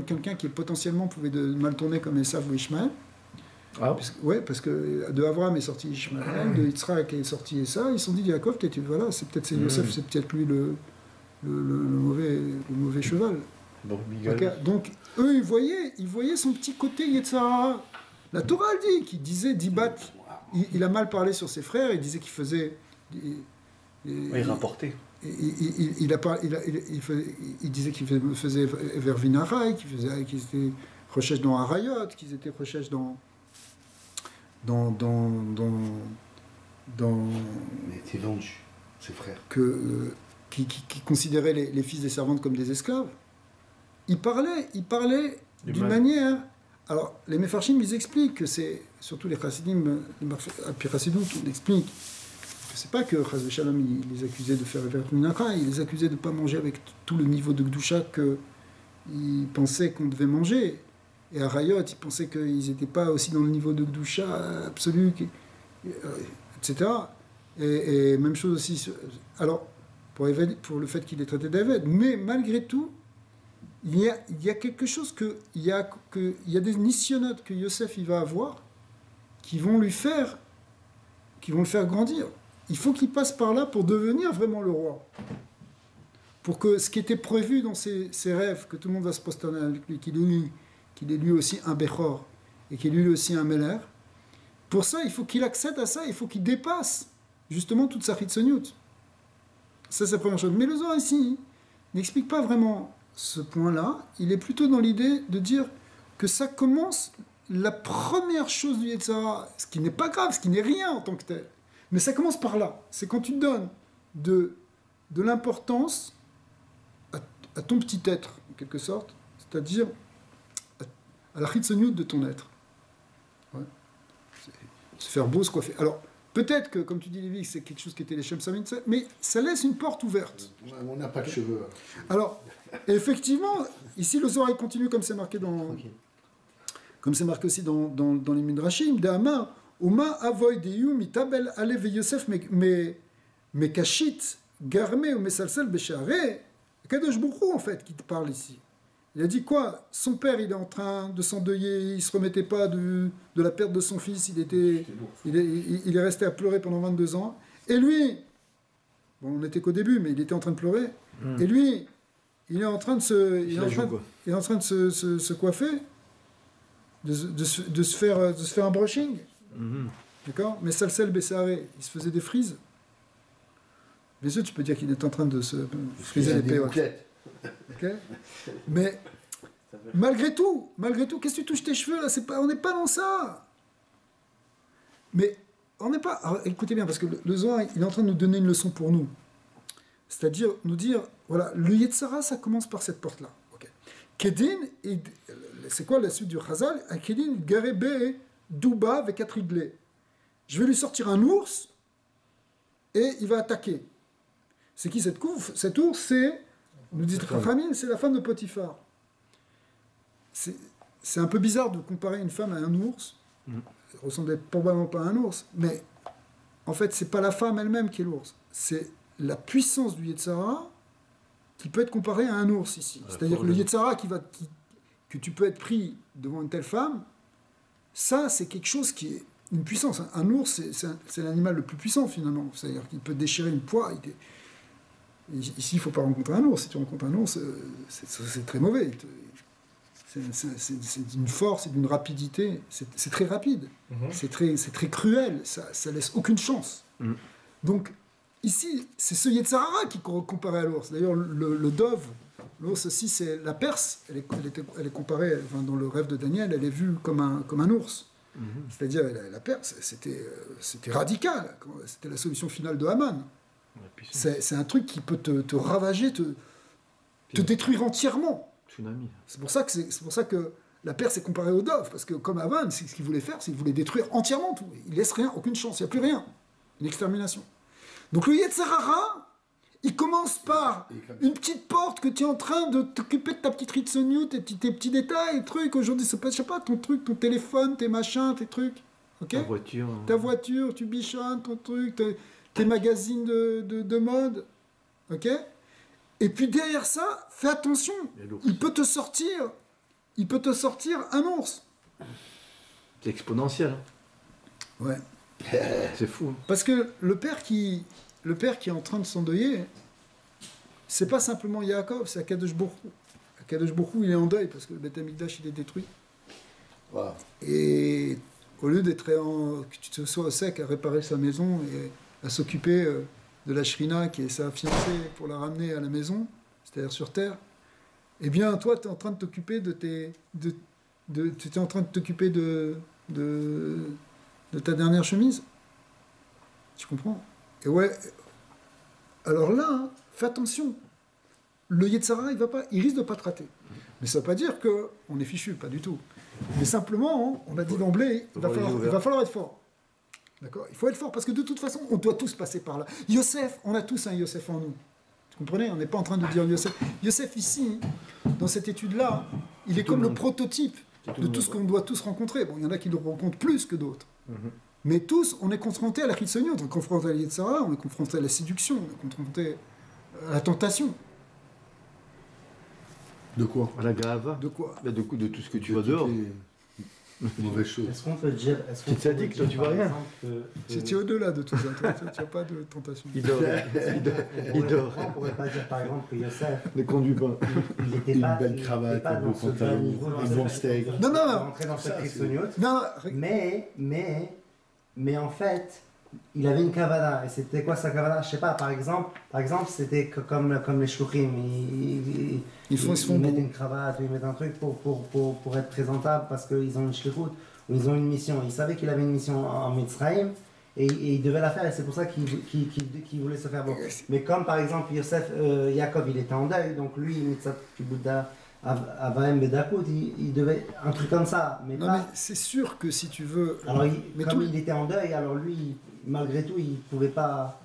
quelqu'un qui potentiellement pouvait mal tourner comme Esav ou Ishmaël? Parce que de Abraham est sorti Ishmaël, de Yitzhak est sorti Esav, ils se sont dit, Yaakov, voilà, c'est Yosef, c'est peut-être lui le mauvais cheval. Donc, eux, ils voyaient son petit côté Yetzara. La Torah dit, qu'il disait Dibat, il a mal parlé sur ses frères, il disait qu'il faisait... Il rapportait. Il disait qu'il faisait vers Vinaray, qu'ils étaient recherche dans Harayot, qu'ils étaient recherche dans Il était vendu, ses frères. Qui considérait les fils des servantes comme des esclaves. Il parlait d'une manière... Alors, les Mefarshim, ils expliquent que c'est... Surtout les Chassidim, puis Chassidut, ils expliquent que c'est pas que Chas Shalom, il les accusait de faire Evert Mincha, il les accusait de ne pas manger avec tout le niveau de Gdusha qu'ils pensaient qu'on devait manger. Et à Rayot, ils pensaient qu'ils n'étaient pas aussi dans le niveau de Gdusha absolu, etc. Et même chose aussi... Alors, pour le fait qu'il est traité d'Aved. Mais malgré tout, il y a quelque chose il y a des nissionotes que Yosef il va avoir qui vont le faire grandir. Il faut qu'il passe par là pour devenir vraiment le roi. Pour que ce qui était prévu dans ses rêves, que tout le monde va se prosterner avec lui, qu'il est lui aussi un Bechor et qu'il est lui aussi un Meler, pour ça, il faut qu'il accède à ça, il faut qu'il dépasse justement toute sa Chitzoniut. Ça, c'est la première chose. Mais le Zohar ici n'explique pas vraiment ce point-là. Il est plutôt dans l'idée de dire que ça commence la première chose du Yetzara, ce qui n'est pas grave, ce qui n'est rien en tant que tel. Mais ça commence par là. C'est quand tu donnes de l'importance à ton petit être, en quelque sorte, c'est-à-dire à la chitzoniut de ton être. Ouais. Se faire beau, se coiffer. Alors, peut-être que, comme tu dis, Lévi, c'est quelque chose qui était les Shem Samim, mais ça laisse une porte ouverte. On n'a pas de cheveux. Alors, effectivement, ici, le Zohar continue comme c'est marqué comme c'est marqué aussi dans les Midrashim, d'Amar, Uma avoy deyu mitabel alev Yosef me kashit garme ou mesalsel beshare. Kadosh Bourou, en fait, qui te parle ici. Il a dit quoi? Son père, il est en train de s'endeuiller, il se remettait pas de la perte de son fils, il est resté à pleurer pendant 22 ans. Et lui, bon, on n'était qu'au début, mais il était en train de pleurer. Et lui, il est en train de se coiffer, de se faire un brushing. D'accord? Mais Salsel Bessaré, il se faisait des frises. Bien sûr, tu peux dire qu'il est en train de se friser les péotes. Okay? Mais malgré tout, qu'est-ce que tu touches tes cheveux là? On n'est pas dans ça. Mais on n'est pas... Alors, écoutez bien, parce que le Zohar, il est en train de nous donner une leçon pour nous. C'est-à-dire, nous dire, voilà, le Yetzara, ça commence par cette porte-là. Okay. Kedin, c'est quoi la suite du Chazal? Un Kedin, Garebe, Douba, avec 4 iglés. Je vais lui sortir un ours, et il va attaquer. C'est qui cet ours? Cet ours, c'est, nous dit Chachamim, c'est la femme de Potiphar. C'est un peu bizarre de comparer une femme à un ours. Elle ressemblait probablement pas à un ours, mais en fait, c'est pas la femme elle-même qui est l'ours. C'est la puissance du Yetzara qui peut être comparée à un ours ici. C'est-à-dire que le Yetzara que tu peux être pris devant une telle femme, ça, c'est quelque chose qui est une puissance. Un ours, c'est l'animal le plus puissant finalement. C'est-à-dire qu'il peut déchirer une poire. Ici, il ne faut pas rencontrer un ours. Si tu rencontres un ours, c'est très mauvais. C'est d'une force et d'une rapidité. C'est très rapide. C'est très cruel. Ça laisse aucune chance. Donc, ici, c'est ce Yetzara qui est comparé à l'ours. D'ailleurs, le dove, l'ours aussi, c'est la Perse. Elle est comparée, enfin, dans le rêve de Daniel, elle est vue comme un ours. C'est-à-dire, la Perse, c'était radical. C'était la solution finale de Haman. C'est un truc qui peut te ravager, te détruire entièrement. Tsunami. C'est pour ça que la Perse est comparée au dove, parce que comme Haman, ce qu'il voulait faire, c'est qu'il voulait détruire entièrement tout. Il laisse rien, aucune chance, il n'y a plus rien. Une extermination. Donc le Yetzirah, il commence par une petite porte que tu es en train de t'occuper de ta petite Ritsoniou, tes petits détails, trucs. Aujourd'hui, je sais pas, ton truc, ton téléphone, tes machins, tes trucs. Okay, ta voiture, tu bichonnes ton truc, tes magazines de mode. Ok. Et puis derrière ça, fais attention. Il peut te sortir un ours. C'est exponentiel. Ouais. C'est fou. Parce que le père qui est en train de s'endeuiller, c'est pas simplement Yaakov, c'est Akadosh Baruch Hu. Akadosh Baruch Hu, il est en deuil parce que le Beth Amikdash, il est détruit. Wow. Et au lieu que tu te sois au sec à réparer sa maison et à s'occuper de la Shrina qui est sa fiancée pour la ramener à la maison, c'est-à-dire sur terre, eh bien toi tu es en train de t'occuper de ta dernière chemise. Tu comprends? Et ouais, alors là, fais attention. Le Yetzara, il risque de pas te rater. Mais ça ne veut pas dire qu'on est fichu, pas du tout. Mais simplement, on a dit d'emblée, il va falloir être fort. D'accord? Il faut être fort, parce que de toute façon, on doit tous passer par là. Yosef, on a tous un Yosef en nous. Vous comprenez? On n'est pas en train de dire Yosef. Yosef, ici, dans cette étude-là, il est comme le prototype de tout ce qu'on doit tous rencontrer. Bon, il y en a qui le rencontrent plus que d'autres. Mais tous, on est confrontés à la Chitsoniot, on est confrontés à l'Yetzara, on est confrontés à la séduction, on est confrontés à la tentation. De quoi? À la grave. De quoi? De tout ce que tu vois dehors. Mauvaise chose. Est-ce qu'on peut dire... C'est sadique, toi, tu vois rien. Tu es au-delà de tout ça, tu n'as pas de tentation. Il dort. On ne pourrait pas dire, par exemple, que Yosef... Ne conduit pas. Il était Une pas... belle cravate, un beau pantalon, un bon steak. Non. Rentrer dans cette Chitsoniote. Mais en fait, il avait une kavana. Et c'était quoi sa kavana? Je sais pas, par exemple c'était comme les shluchim. Ils mettent une cravate ou ils mettent un truc pour être présentable parce qu'ils ont une shlichut ou ils ont une mission. Il savait qu'il avait une mission en Mitzrayim et il devait la faire et c'est pour ça qu'il voulait se faire beau. Mais comme par exemple Yaakov, il était en deuil, donc lui, Mitzat Kibouda, Avaim Bedakout, il devait un truc comme ça. Mais c'est sûr que si tu veux. Alors, il était en deuil, alors lui, malgré tout, il pouvait pas.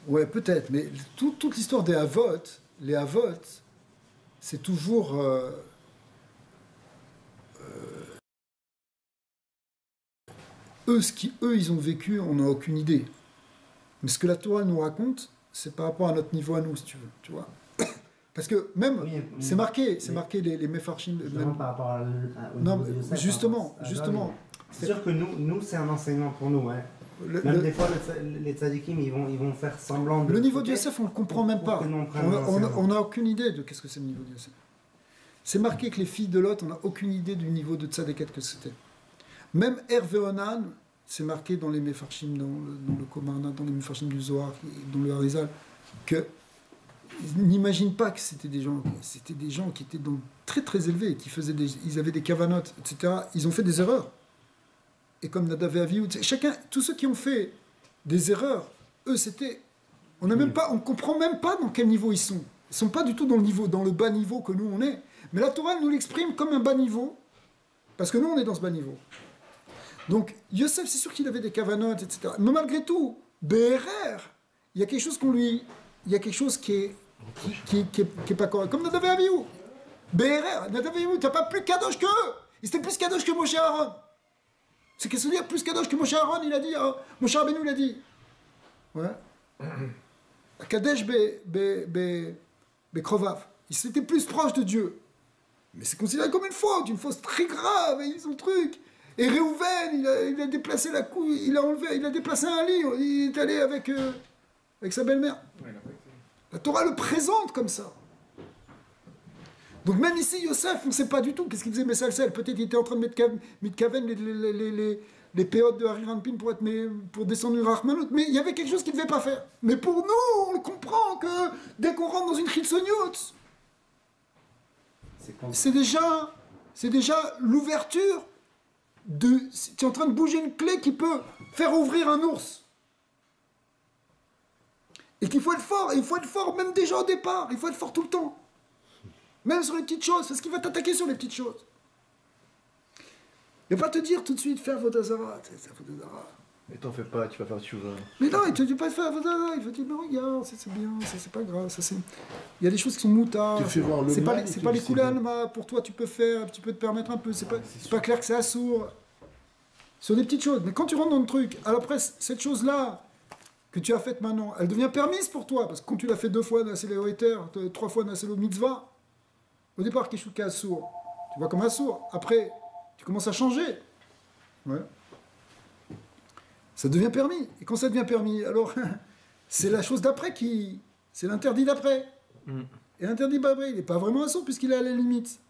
Ouais, peut-être, mais toute l'histoire des Havot, les Havot, c'est toujours. Eux, ils ont vécu, on n'a aucune idée. Mais ce que la Torah nous raconte, c'est par rapport à notre niveau à nous, si tu veux, tu vois. Parce que même, c'est marqué les Mefarshim. Même par rapport non, justement. C'est sûr que nous c'est un enseignement pour nous. Hein. Des fois, les tzadikim, ils vont faire semblant de... Le niveau de Yosef, on ne le comprend même pas. On n'a aucune idée de qu'est-ce que c'est le niveau de Yosef. C'est marqué que les filles de Lot, on n'a aucune idée du niveau de tzadiket que c'était. Même Hervé Onan, c'est marqué dans les Mefarshim, dans le Komarna, dans les Mefarshim du Zohar, dans le Harizal, que n'imagine pas que c'était des gens qui étaient donc très très élevés, ils avaient des kavanotes, etc. Ils ont fait des erreurs. et comme Nadav et Avihu, chacun, tous ceux qui ont fait des erreurs, eux, c'était... On ne comprend même pas dans quel niveau ils sont. Ils ne sont pas du tout dans le bas niveau que nous, on est. Mais la Torah nous l'exprime comme un bas niveau, parce que nous, on est dans ce bas niveau. Donc, Yosef, c'est sûr qu'il avait des cavanotes, etc. Mais malgré tout, BRR, il y a quelque chose il y a quelque chose qui est pas correct. Comme Nadav et Avihu. BRR, Nadav et Avihu, t'as pas plus kadosh qu'eux. Ils étaient plus kadosh que Moshe Aaron. C'est qu'est-ce que dire plus kadosh que Moshe Aaron, il a dit, Moshe Rabbeinu, il a dit. Ouais. Kadesh Bekrovav. Ils étaient plus proches de Dieu. Mais c'est considéré comme une faute très grave, et ils ont le truc. Et Réhouven, il a déplacé la couille, il a déplacé un lit, il est allé avec sa belle-mère. La Torah le présente comme ça. Donc même ici, Yosef, on ne sait pas du tout qu'est-ce qu'il faisait Messalsel. Peut-être qu'il était en train de mettre Mitkaven les péotes de Harry Rampin pour descendre une Rachmanout. Mais il y avait quelque chose qu'il ne devait pas faire. Mais pour nous, on le comprend que dès qu'on rentre dans une Chitsoniut, c'est déjà l'ouverture de... Tu es en train de bouger une clé qui peut faire ouvrir un ours. Et qu'il faut être fort. Et il faut être fort même déjà au départ. Il faut être fort tout le temps. Même sur les petites choses. Parce qu'il va t'attaquer sur les petites choses. Il ne va pas te dire tout de suite faire Vodazara. Mais t'en fais pas, tu vas faire Tchouva. Mais non, il ne te dit pas de faire Vodazara. Il va te dire, mais regarde, c'est bien, c'est pas grave. Il y a des choses qui sont moutards. C'est pas les coulades, pour toi tu peux faire, tu peux te permettre un peu. C'est pas clair que c'est assourd. Sur des petites choses. Mais quand tu rentres dans le truc, alors après, cette chose-là que tu as faite maintenant, elle devient permise pour toi. Parce que quand tu l'as fait 2 fois, Nassé le Oeter, 3 fois, Nassé le Mitzvah, au départ, quelque chose qui est assourd. Tu vois comme assourd. Après, tu commences à changer. Ouais. Ça devient permis. Et quand ça devient permis, alors, c'est la chose d'après c'est l'interdit d'après. Et l'interdit d'après, il n'est pas vraiment assourd puisqu'il est à la limite.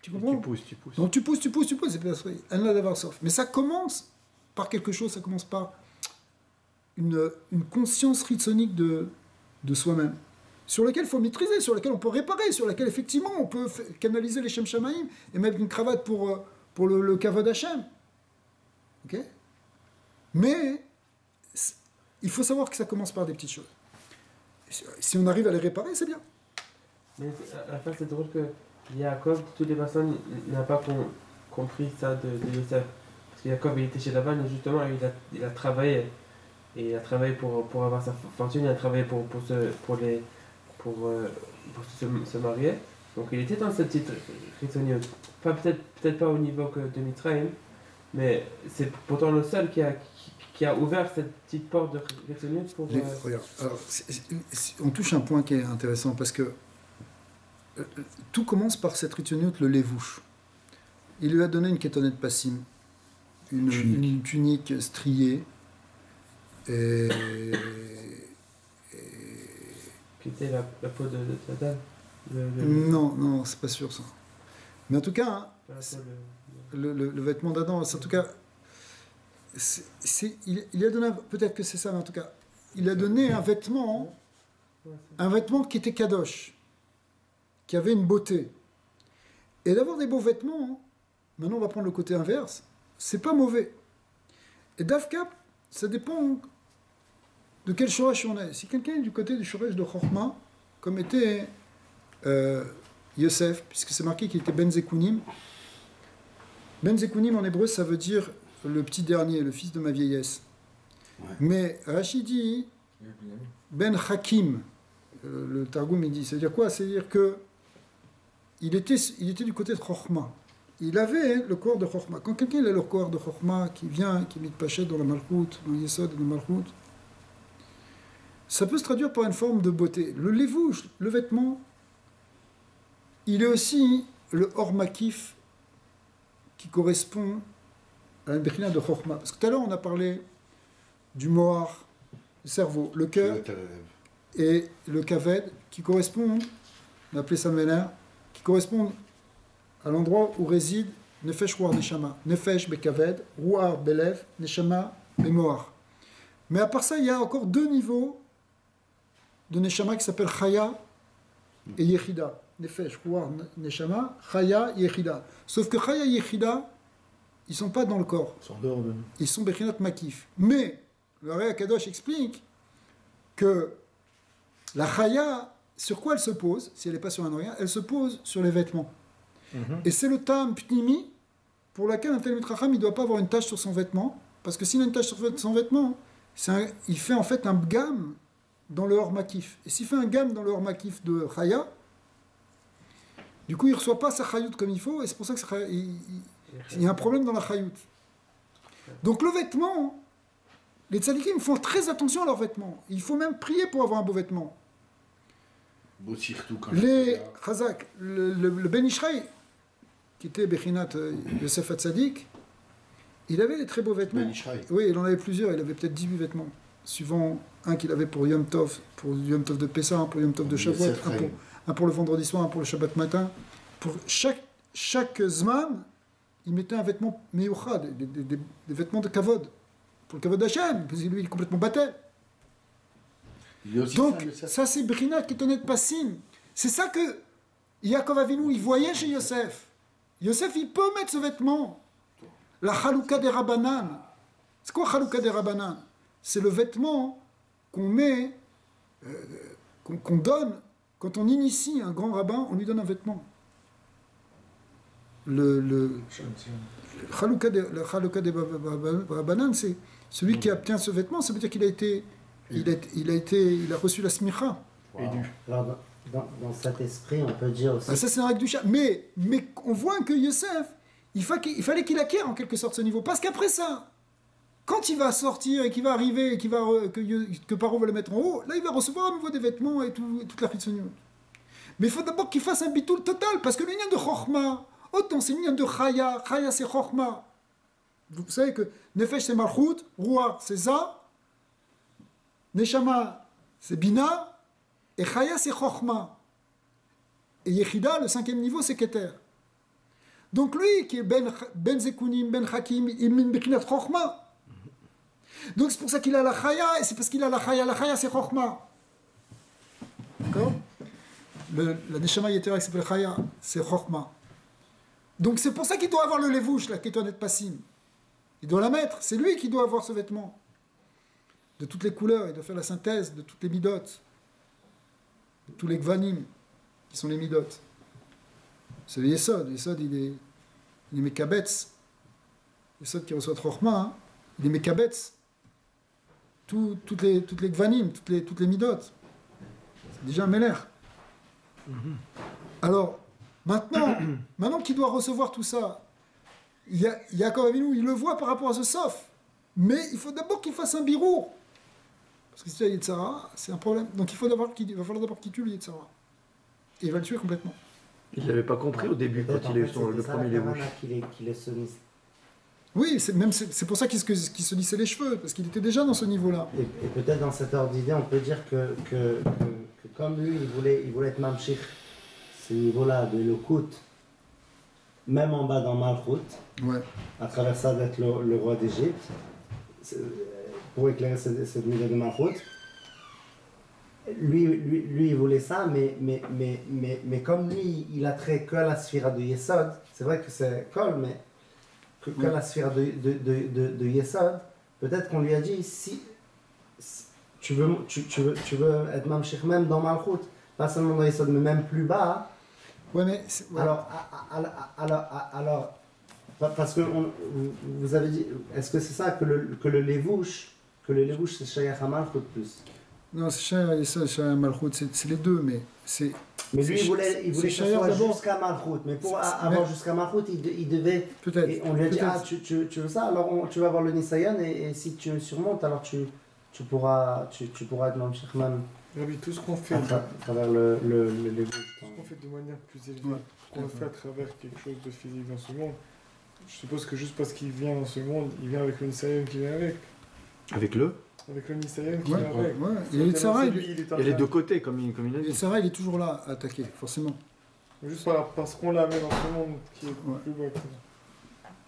Tu comprends ? Tu pousses. Donc tu pousses. C'est pas un là d'avoir sauf. Mais ça commence par quelque chose, ça commence par une conscience ritsonique de soi-même, sur laquelle il faut maîtriser, sur laquelle on peut réparer, sur laquelle effectivement on peut canaliser les Shem Shamaïm et mettre une cravate pour le Kavod Hashem. Ok ? Mais il faut savoir que ça commence par des petites choses. Si on arrive à les réparer, c'est bien. Mais à la fin, c'est drôle que Yaakov, toutes les personnes n'ont pas compris ça de Yosef. Parce que Yaakov, il était chez Laban et justement, il a travaillé. Et il a travaillé pour avoir sa fortune, il a travaillé pour se marier. Donc il était dans cette petite chitsoniut. Peut-être pas au niveau que de Mitraim, mais c'est pourtant le seul qui a ouvert cette petite porte de chitsoniut pour... Regarde, alors, on touche un point qui est intéressant parce que tout commence par cette chitsoniut, le lévouche. Il lui a donné une kétonette passim, une tunique striée, et qui était la peau de Tadal. Non, c'est pas sûr ça. Mais en tout cas, le vêtement d'Adam, en tout cas, il a donné, peut-être que c'est ça, mais en tout cas, il a donné un vêtement qui était kadosh, qui avait une beauté. Et d'avoir des beaux vêtements, maintenant on va prendre le côté inverse, c'est pas mauvais. Et d'Avkap, ça dépend de quel shoresh on est. Si quelqu'un est du côté du shoresh de Chochma, comme était Yosef, puisque c'est marqué qu'il était Ben Zekunim. Ben Zekunim en hébreu, ça veut dire le petit dernier, le fils de ma vieillesse. Ouais. Mais Rashi dit Ben Hakim, le Targum il dit, c'est-à-dire quoi ? C'est-à-dire que il était du côté de Chochma. Il avait le corps de Chochma. Quand quelqu'un a le corps de Chochma qui vient, qui met de Pachet dans la Malchut, dans Yesod et dans la Malchut, ça peut se traduire par une forme de beauté. Le lévouche, le vêtement, il est aussi le or makif qui correspond à la Bechina de Chochma. Parce que tout à l'heure, on a parlé du mohar, le cerveau, le cœur et le kaved, qui correspondent, on a appelé ça Méler, qui correspondent à l'endroit où réside Nefesh Ruar Neshama. Nefesh Bekaved, Ruar Belev, Neshama Bemoar. Mais à part ça, il y a encore 2 niveaux de Neshama qui s'appellent Chaya et Yechida. Nefesh Ruar Neshama, Chaya Yechida. Sauf que Chaya Yechida, ils ne sont pas dans le corps. Ils sont Bechinat Makif. Mais le Ré Akadosh explique que la Chaya, sur quoi elle se pose, si elle n'est pas sur un organe, elle se pose sur les vêtements. Et c'est le Tam Pnimi pour lequel un Talmid Chacham, il ne doit pas avoir une tache sur son vêtement, parce que s'il a une tache sur son vêtement, il fait en fait un gam dans le Or Makif. Et s'il fait un gam dans le Or Makif de Chaya, du coup, il ne reçoit pas sa chayout comme il faut, et c'est pour ça qu'il y a un problème dans la chayout. Donc le vêtement, les tzadikim font très attention à leurs vêtements. Il faut même prier pour avoir un beau vêtement. Les chazak, le Ben Ishraï, qui était Bechinat Yosef Hatzadik, il avait des très beaux vêtements. Oui, il en avait plusieurs, il avait peut-être 18 vêtements, suivant un qu'il avait pour Yom Tov de Pessah, un pour Yom Tov de Shavuot, un pour le vendredi soir, un pour le Shabbat matin. Pour chaque Zman, il mettait un vêtement meyouchad, des vêtements de kavod, pour le kavod d'Hachem, parce que lui, il est complètement battel. Donc, ça c'est Brinat qui tenait de Passim. C'est ça que Yaakov Avinu, il voyait chez Yosef. Yosef, il peut mettre ce vêtement. La Chalouka des Rabbanan. C'est quoi Chalouka des Rabbanan? C'est le vêtement qu'on met, qu'on donne. Quand on initie un grand rabbin, on lui donne un vêtement. Le Chalouka des Rabbanan, c'est celui qui obtient ce vêtement, ça veut dire qu'il a reçu la smicha. Wow. Alors, dans cet esprit, on peut dire aussi... Ah, ça, c'est un règle du chat. Mais on voit que Yosef, il fallait qu'il acquiert en quelque sorte ce niveau. Parce qu'après ça, quand il va sortir et qu'il va arriver, et que Paro va le mettre en haut, là, il va recevoir à nouveau des vêtements et toute la Chitsoniot. Mais il faut d'abord qu'il fasse un bitoul total, parce que l'union de Chochma, autant c'est l'union de Chaya, Chaya c'est Chochma. Vous savez que Nefesh c'est Malchut, Ruach c'est Za, Neshama c'est Bina, et Chaya c'est Chochma. Et Yechida, le 5e niveau, c'est Keter. Donc lui, qui est Ben Zekunim, Ben Hakim, Imin Bekinat Chochma. Donc c'est pour ça qu'il a la Chaya, et c'est parce qu'il a la Chaya c'est Chochma. D'accord? La Neshama Yetera qui s'appelle Chaya, c'est Chochma. Donc c'est pour ça qu'il doit avoir le levouche, la Ketonet Passim. Il doit la mettre, c'est lui qui doit avoir ce vêtement. De toutes les couleurs, il doit faire la synthèse de toutes les midotes. De tous les gvanim, qui sont les midotes. C'est le Yesod. Le Yesod, il est Mekabetz. Le Yesod qui reçoit Chochma, hein, il est Mekabetz. Toutes les gvanim, toutes les midotes. C'est déjà un Meler. Alors, maintenant qu'il doit recevoir tout ça, Yaakov Avinu, il le voit par rapport à ce Sof. Mais il faut d'abord qu'il fasse un birour. Parce que si tu as Yetzara, c'est un problème. Donc il va falloir d'abord qu'il tue le Yetzara. Et il va le tuer complètement. Il l'avait pas compris au début quand il a eu le premier lévouche. Qu'il est soumis. Oui, c'est pour ça qu'il se lissait les cheveux, parce qu'il était déjà dans ce niveau-là. Et peut-être dans cette ordre d'idée, on peut dire que comme lui, il voulait être Mamshich, ce niveau-là de Lokut, même en bas dans Malchut, ouais. À travers ça d'être le roi d'Égypte, pour éclairer cette niveau de Malchut. Lui, il voulait ça, mais comme lui, il a trait que à la sphère de Yesod, c'est vrai que c'est Kol, mais que la sphère de Yesod, peut-être qu'on lui a dit, si tu veux être Mamshich même dans Malchut, pas seulement dans Yesod, mais même plus bas. Ouais, mais ouais. Alors, parce que vous avez dit, est-ce que c'est ça que le levouche c'est Shayach HaMalchut plus? Non, c'est Shayach HaMalchut, c'est les deux, mais c'est... Mais lui, il voulait que ce soit jusqu'à Malchut, mais pour avoir jusqu'à Malchut, il devait... Peut-être. Et on lui a dit, tu veux ça, alors tu vas avoir le Nisayon, et si tu surmontes, alors tu pourras être Mamshich même. Rabbi, tout ce qu'on fait à travers le levouche. Tout ce qu'on fait de manière plus élevée, qu'on le fait à travers quelque chose de physique dans ce monde, je suppose que juste parce qu'il vient dans ce monde, il vient avec le Nisayon qui vient avec. Avec le Nisayon qui vient avec. Ouais. Et le Yetzara, il y a les deux côtés, comme il a dit. Le Yetzara, il est toujours là à attaquer, forcément. Juste parce qu'on l'amène dans ce monde qui est plus bas que ça.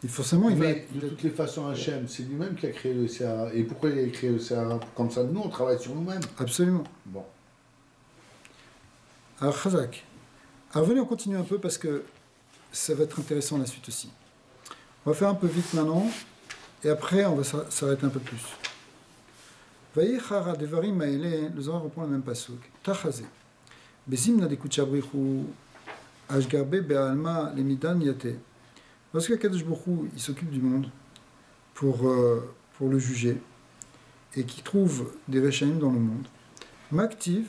Et forcément, de toutes les façons, Hachem, c'est lui-même qui a créé le Sahara. Et pourquoi il a créé le Sahara? Comme ça, nous, on travaille sur nous-mêmes. Absolument. Bon. Alors, Chazak. Alors, venez, on continue un peu parce que ça va être intéressant la suite aussi. On va faire un peu vite maintenant, et après on va s'arrêter un peu plus. Vaïchara devarim maele, le Zohar reprend le même pasuk. Tachazé. Bezimna de kuchabrichu, ashgarbe be'alma lemidan yate. Lorsque Kadosh Baruch Hu, il s'occupe du monde pour le juger, et qui trouve des Rechaim dans le monde, Maktiv,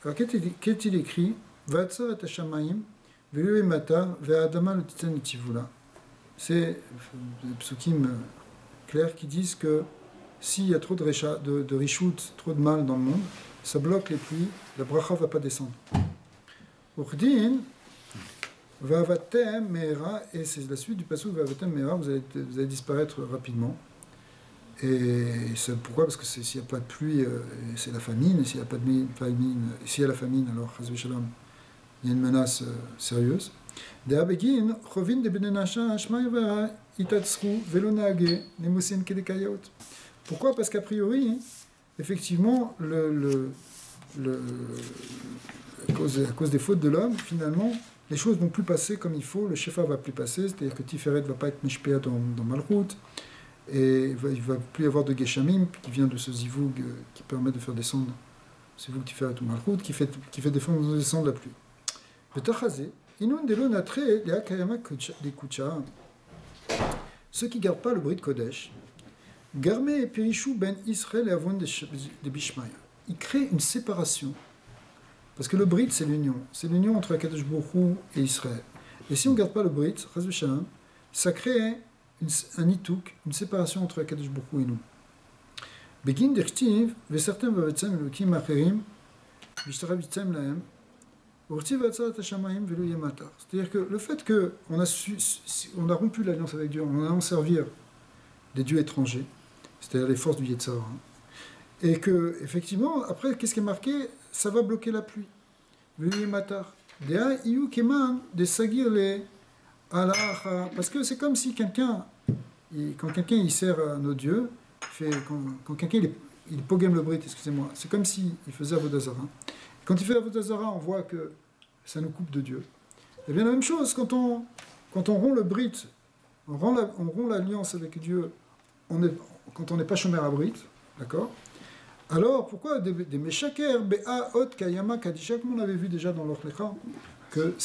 alors qu'est-il écrit? Vatsar et Hashamayim, velu emata, ve'adama le titan et tivula. C'est des psukim clairs qui disent que s'il y a trop de rishut, trop de mal dans le monde, ça bloque les pluies, la bracha ne va pas descendre. Urdin, va'avatem me'era, et c'est la suite du pasuk va'avatem me'era, vous allez disparaître rapidement. Et c'est pourquoi? Parce que s'il n'y a pas de pluie, c'est la famine, et s'il n'y a pas de famine, s'il y a la famine, alors il y a une menace sérieuse. Pourquoi? Parce qu'a priori, effectivement, à cause des fautes de l'homme, finalement, les choses ne vont plus passer comme il faut, le shefa ne va plus passer, c'est-à-dire que Tiferet ne va pas être meshpea dans Malchut, et il ne va plus y avoir de Geshamim, qui vient de ce zivug qui permet de faire descendre, zivug Tiferet ou Malchut, qui fait descendre la pluie. Ceux qui ne gardent pas le brit Kodesh, Garmé et Perichou ben Israël et Avon de Bishmaya, ils créent une séparation. Parce que le brit, c'est l'union entre Akadosh Baruch Hu et Israël. Et si on ne garde pas le brit, ça crée un nituk, une séparation entre Akadosh Baruch Hu et nous. Begin d'Echtiv, Vesertem Vavetzem Elokim Acherim, Vishtaravitzem Lahem, c'est-à-dire que le fait qu'on a rompu l'alliance avec Dieu en allant servir des dieux étrangers, c'est-à-dire les forces du Yetzirah, et que, effectivement, après, qu'est-ce qui est marqué? Ça va bloquer la pluie. Parce que c'est comme si quand quelqu'un il sert à nos dieux, quand quelqu'un il pogame le brit, excusez-moi, c'est comme s'il faisait Avodah Zarah. Quand il fait Avodah Zarah, on voit que ça nous coupe de Dieu. Et bien la même chose, quand on rompt le brit, on rompt l'alliance avec Dieu, quand on n'est pas shomer à brit, d'accord? Alors pourquoi des meshaker, be'a, ot, kayama, kadisha, comme on avait vu déjà dans l'Orlecha, que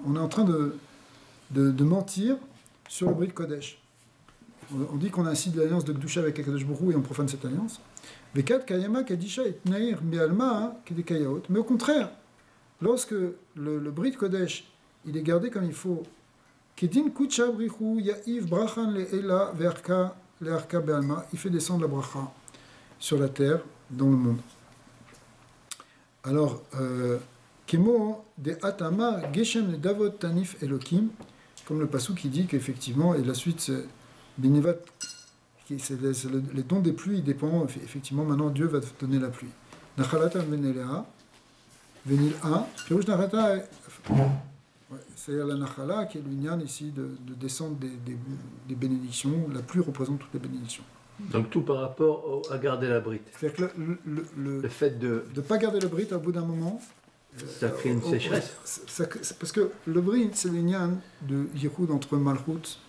on est en train de mentir sur le brit Kodesh. On dit qu'on a ainsi de l'alliance de Gdusha avec Akadosh Baruch Hu et on profane cette alliance. Bekat kayama kadisha et nair be'alma kedekayaot. Mais au contraire, lorsque le brit Kodesh il est gardé comme il faut, kedin kucha brichu ya'iv brachan le'ela ve'arka le'arka be'alma, il fait descendre la bracha sur la terre, dans le monde. Alors, kemo de atama geshem le davot tanif elokim, comme le pasuk qui dit qu'effectivement, et la suite c'est Binivat, les dons des pluies dépendent, effectivement, maintenant Dieu va donner la pluie. Nachalata venelea, venil'a, pirouche nachalata, c'est-à-dire la nachala qui est l'union ici de descendre des bénédictions, la pluie représente toutes les bénédictions. Donc tout par rapport à garder la brite. C'est-à-dire que le fait de ne pas garder le brite, au bout d'un moment, ça crée une sécheresse. Parce que le brite, c'est l'union de Yehoud entre Malchut.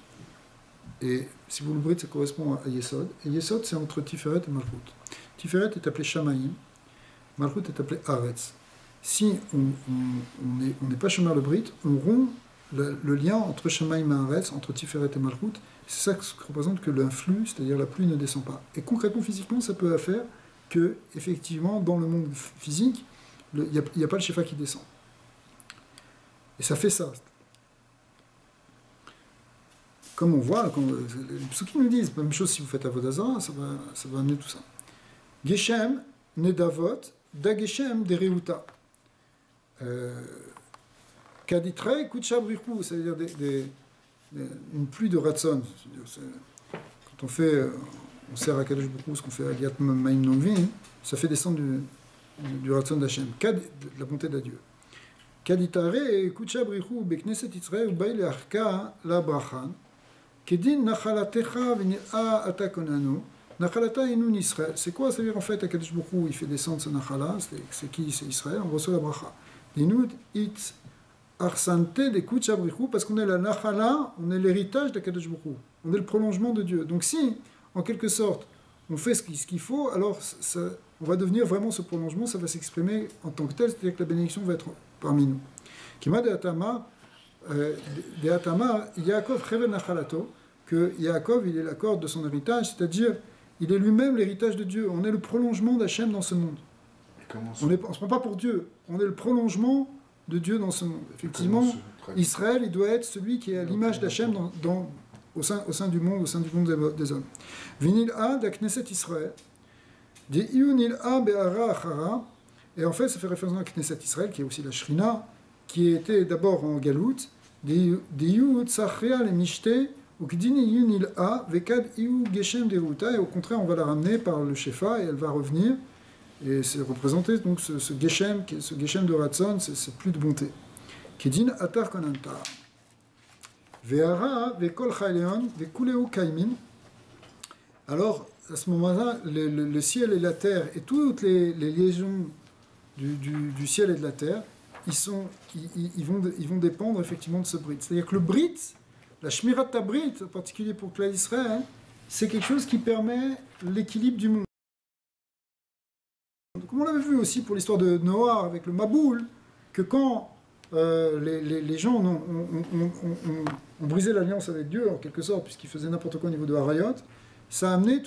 Et si vous le brite, ça correspond à Yesod. Et Yesod, c'est entre Tiferet et Malchut. Tiferet est appelé Shamayim, Malchut est appelé Aretz. Si on n'est pas Shomer le Brit, on rompt le lien entre Shamayim et Aretz, entre Tiferet et Malchut. C'est ça que représente que l'influx, c'est-à-dire la pluie ne descend pas. Et concrètement, physiquement, ça peut faire que, effectivement, dans le monde physique, il n'y a pas le Shefa qui descend. Et ça fait ça. Comme on voit, les psukim nous disent, même chose si vous faites Avodah Zarah, ça va amener tout ça. Geshem, Nedavot, Da Geshem, Dereuta. Kaditrei, Kutsha Brichu, c'est-à-dire une pluie de Ratson. Quand on sert à Kadosh Baruch Hu, ce qu'on fait à Liat Maim Novin, ça fait descendre du Ratson d'Hachem, de la bonté de Dieu. Kaditare, Kutsha Brichu, Bekneset Israël, Ubaï Arka, La Brachan. Kedin nachalatecha v'nil'a atakonanu. Nachalata inun Israël. C'est quoi? Ça veut dire en fait, Akadosh Baruch Hu, il fait descendre ce nachala. C'est qui? C'est Israël. On reçoit la bracha. Dinud it arsante de kucha brichu, parce qu'on est la nachala, on est l'héritage d'Akadosh Baruch Hu. on est le prolongement de Dieu. Donc si, en quelque sorte, on fait ce qu'il faut, alors on va devenir vraiment ce prolongement, ça va s'exprimer en tant que tel, c'est-à-dire que la bénédiction va être parmi nous. Kima de Atama, Yaakov Cheven Nachalato, que Yaakov, il est la corde de son héritage, c'est-à-dire, il est lui-même l'héritage de Dieu. On est le prolongement d'Hachem dans ce monde. On ne se prend pas pour Dieu, on est le prolongement de Dieu dans ce monde. Effectivement, Israël, il doit être celui qui est à l'image d'Hachem au sein du monde des hommes. Vinil A da Knesset Israël, des Iunil A Be'ara Achara, et en fait, ça fait référence à Knesset Israël, qui est aussi la Shrina, qui était d'abord en Galout, des Iu Tzachria le Mishte, ou Kdini Iunil A, Vekad Iu Geshem Deruta, et au contraire, on va la ramener par le Shefa, et elle va revenir. Et c'est représenté donc ce Geshem de Ratson, c'est plus de bonté. Kedin atar konantar. Ve'ara ve'kol chayleon ve'kuleu kaimin. Alors, à ce moment-là, le ciel et la terre, et toutes les liaisons du ciel et de la terre, ils vont dépendre effectivement de ce brit. C'est-à-dire que le brit, la shmirat tabrit, en particulier pour Klal Israël, c'est quelque chose qui permet l'équilibre du monde. Comme on l'avait vu aussi pour l'histoire de Noah avec le Maboul, que quand les gens ont brisé l'alliance avec Dieu, en quelque sorte, puisqu'ils faisaient n'importe quoi au niveau de Harayot, ça a amené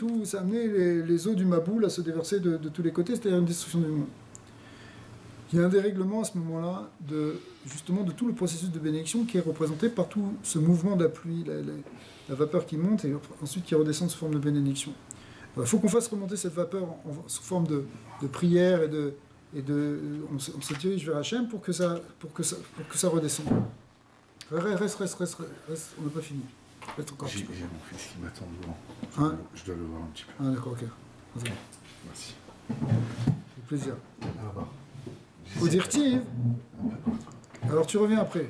les eaux du Maboul à se déverser de tous les côtés, c'est-à-dire une destruction du monde. Il y a un dérèglement à ce moment-là, justement, de tout le processus de bénédiction qui est représenté par tout ce mouvement de la pluie, la vapeur qui monte et ensuite qui redescend sous forme de bénédiction. Il faut qu'on fasse remonter cette vapeur sous forme de prière on se dirige vers Hachem pour que ça redescende. Reste, on n'a pas fini. Reste encore. J'ai mon fils qui m'attend devant. Hein? Je dois le voir un petit peu. Ah d'accord, ok. Merci. Avec plaisir. Faut dire Tiv. Alors tu reviens après.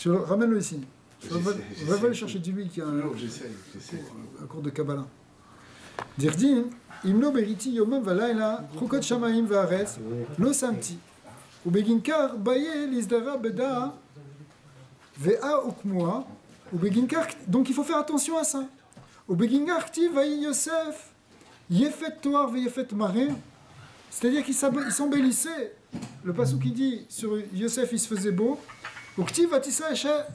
Ramène-le ici. Va le chercher du qui a un cours de Kabbalah. Dirdin, imlo beriti yomam valayla, chukot shamayim vaaretz, lo samti. Ubeginkar baye lizdara beda, vea ukmoa, ubeginkar. Donc il faut faire attention à ça. Ubeginkar ti vayi Yosef, yefet toar ve yefet maré. C'est-à-dire qu'il s'embellissait. Le passage qui dit sur Yosef, il se faisait beau. Ukti vatisa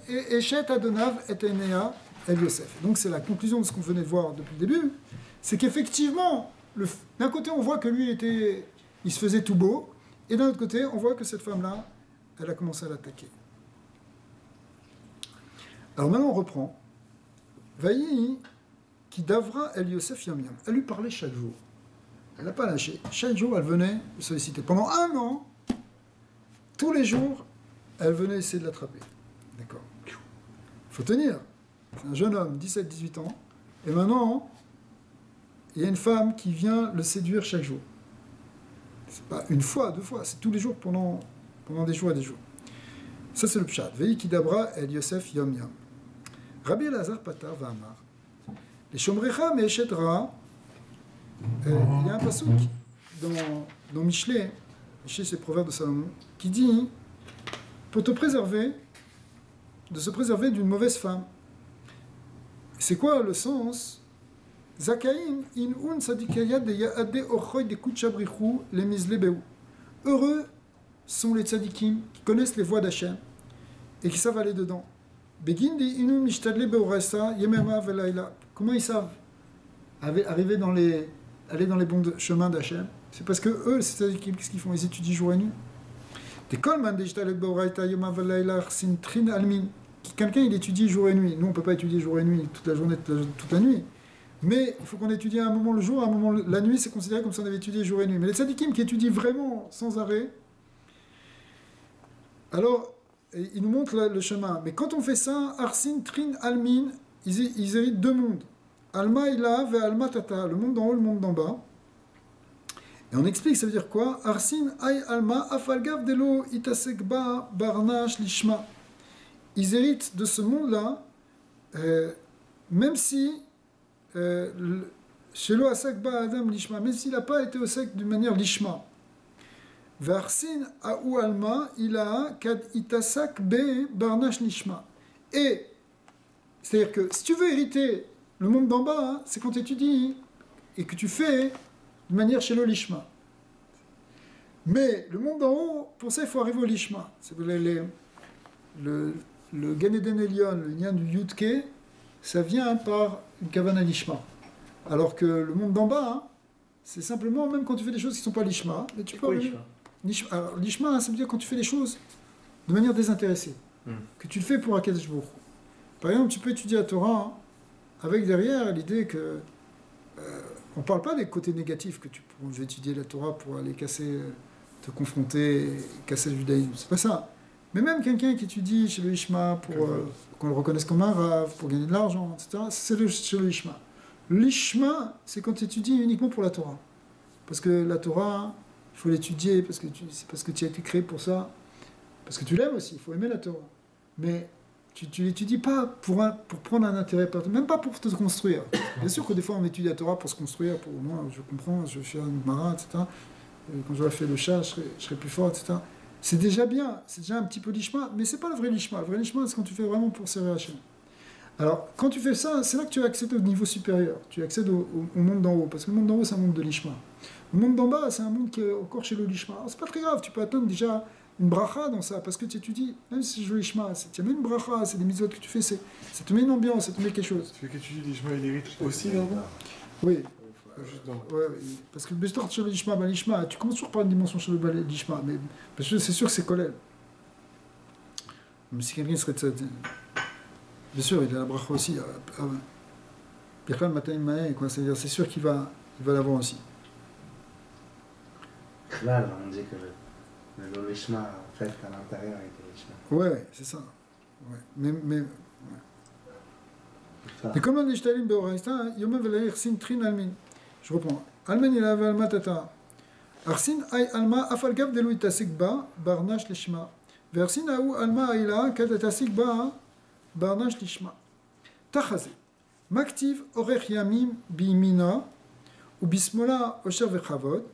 eshet adonav et enea el Yosef. Donc c'est la conclusion de ce qu'on venait de voir depuis le début. C'est qu'effectivement, d'un côté, on voit que lui, il se faisait tout beau, et d'un autre côté, on voit que cette femme-là, elle a commencé à l'attaquer. Alors maintenant, on reprend. Vaïi, qui davra el Yosef yam yam. Elle lui parlait chaque jour. Elle n'a pas lâché. Chaque jour, elle venait le solliciter. Pendant 1 an, tous les jours, elle venait essayer de l'attraper. D'accord. Il faut tenir. C'est un jeune homme, 17-18 ans, et maintenant, il y a une femme qui vient le séduire chaque jour. C'est pas une fois, 2 fois, c'est tous les jours pendant des jours et des jours. Ça c'est le pshat. Veille ki dabra el Yosef yom yam. Rabbi Elazar patar va'amar. Les shomrecha me'eshet ra. Il y a un pasuk dans Michelet, c'est le proverbe de Salomon, qui dit pour te préserver, de se préserver d'une mauvaise femme. C'est quoi le sens? Zakaïn in un sadikayad de yaade ochoy de kuchabrichu les mislebeu. Heureux sont les tzadikim qui connaissent les voies d'Hachem et qui savent aller dedans. Begin de inu mishtadle beurasa yemema velayla. Comment ils savent aller dans les bons chemins d'Hachem? C'est parce que eux, ces tzadikim, qu'est-ce qu'ils font? Ils étudient jour et nuit. Quelqu'un il étudie jour et nuit. Nous on peut pas étudier jour et nuit toute la journée, toute la nuit. Mais il faut qu'on étudie à un moment le jour, à un moment la nuit, c'est considéré comme si on avait étudié jour et nuit. Mais les tzadikim qui étudient vraiment sans arrêt, alors ils nous montrent le chemin. Mais quand on fait ça, Arsin, Trin, Almin, ils héritent 2 mondes. Alma ila ve Alma tata, le monde d'en haut, le monde d'en bas. Et on explique, ça veut dire quoi? Arsin ay alma afalgav delo itasekba barnash lishma. Ils héritent de ce monde-là, même si shelo asakba adam lishma, même s'il n'a pas été au sec d'une manière lishma. Varsin aou alma ila kad itasak be barnash lishma. Et C'est-à-dire que si tu veux hériter le monde d'en bas, hein, c'est quand tu étudies et que tu fais de manière chez le lishma. Mais le monde d'en haut, pour ça, il faut arriver au lishma. Le Gan Eden Elyon, le lien du Yudke, ça vient par une kavana lishma. Alors que le monde d'en bas, hein, c'est simplement, même quand tu fais des choses qui ne sont pas lishma, mais tu peux arriver. Alors, lishma, ça veut dire quand tu fais des choses de manière désintéressée, que tu le fais pour Akadosh Baruch Hu. Par exemple, tu peux étudier la Torah hein, avec derrière l'idée que on ne parle pas des côtés négatifs que tu veux étudier la Torah pour aller casser, te confronter, casser le judaïsme. C'est pas ça. Mais même quelqu'un qui étudie chez le Ishma pour qu'on le reconnaisse comme un rave, pour gagner de l'argent, etc., c'est chez le Ishma. L'Ishma, c'est quand tu étudies uniquement pour la Torah. Parce que la Torah, il faut l'étudier, c'est parce que tu as été créé pour ça. Parce que tu l'aimes aussi, il faut aimer la Torah. Mais tu l'étudies pas pour prendre un intérêt, même pas pour te construire. Bien sûr que des fois on étudie la Torah pour se construire, pour moi je comprends, je fais un Gemara, etc. Et quand j'aurai fait le chat, je serai plus fort, etc. C'est déjà bien, c'est déjà un petit peu l'ishma, mais c'est pas le vrai lishma. Le vrai lishma, c'est quand tu fais vraiment pour servir Hachem. Alors, quand tu fais ça, c'est là que tu accèdes au niveau supérieur. Tu accèdes au monde d'en haut, parce que le monde d'en haut, c'est un monde de lishma. Le monde d'en bas, c'est un monde qui est encore chez le lishma. Alors, c'est pas très grave, tu peux atteindre déjà une bracha dans ça, parce que tu étudies, même si je veux l'ishma, tu mets une bracha, c'est des mitzvot que tu fais, ça te met une ambiance, ça te met quelque chose. Tu fais que tu dis l'ishma, il hérite aussi là-bas. Oui. Ouais, parce que l'histoire sur le lishma, l'ishma, tu commences toujours par une dimension sur le lishma, mais parce que c'est sûr que c'est collèle. Même si quelqu'un serait de cette. Bien sûr, il a la bracha aussi. Birkat Matayim Maé, quoi. C'est-à-dire, c'est sûr qu'il va l'avoir aussi. Là, on dit que le lishma, en fait, à l'intérieur, avec le lishma. Ouais, c'est ça. Ouais. Mais comme on dit, Shtalim Beoraïsta, Yomem Velaïr Sin Trin Almin. Je reprends. Almen il avait alma tata. Arsin ay alma afalgav de lui tasik ba barnash lishma. Versin aou alma ayla kad tasik ba barnash lishma. Tachaze. Maktiv orech yamim bimina ou bismola osher vechavod.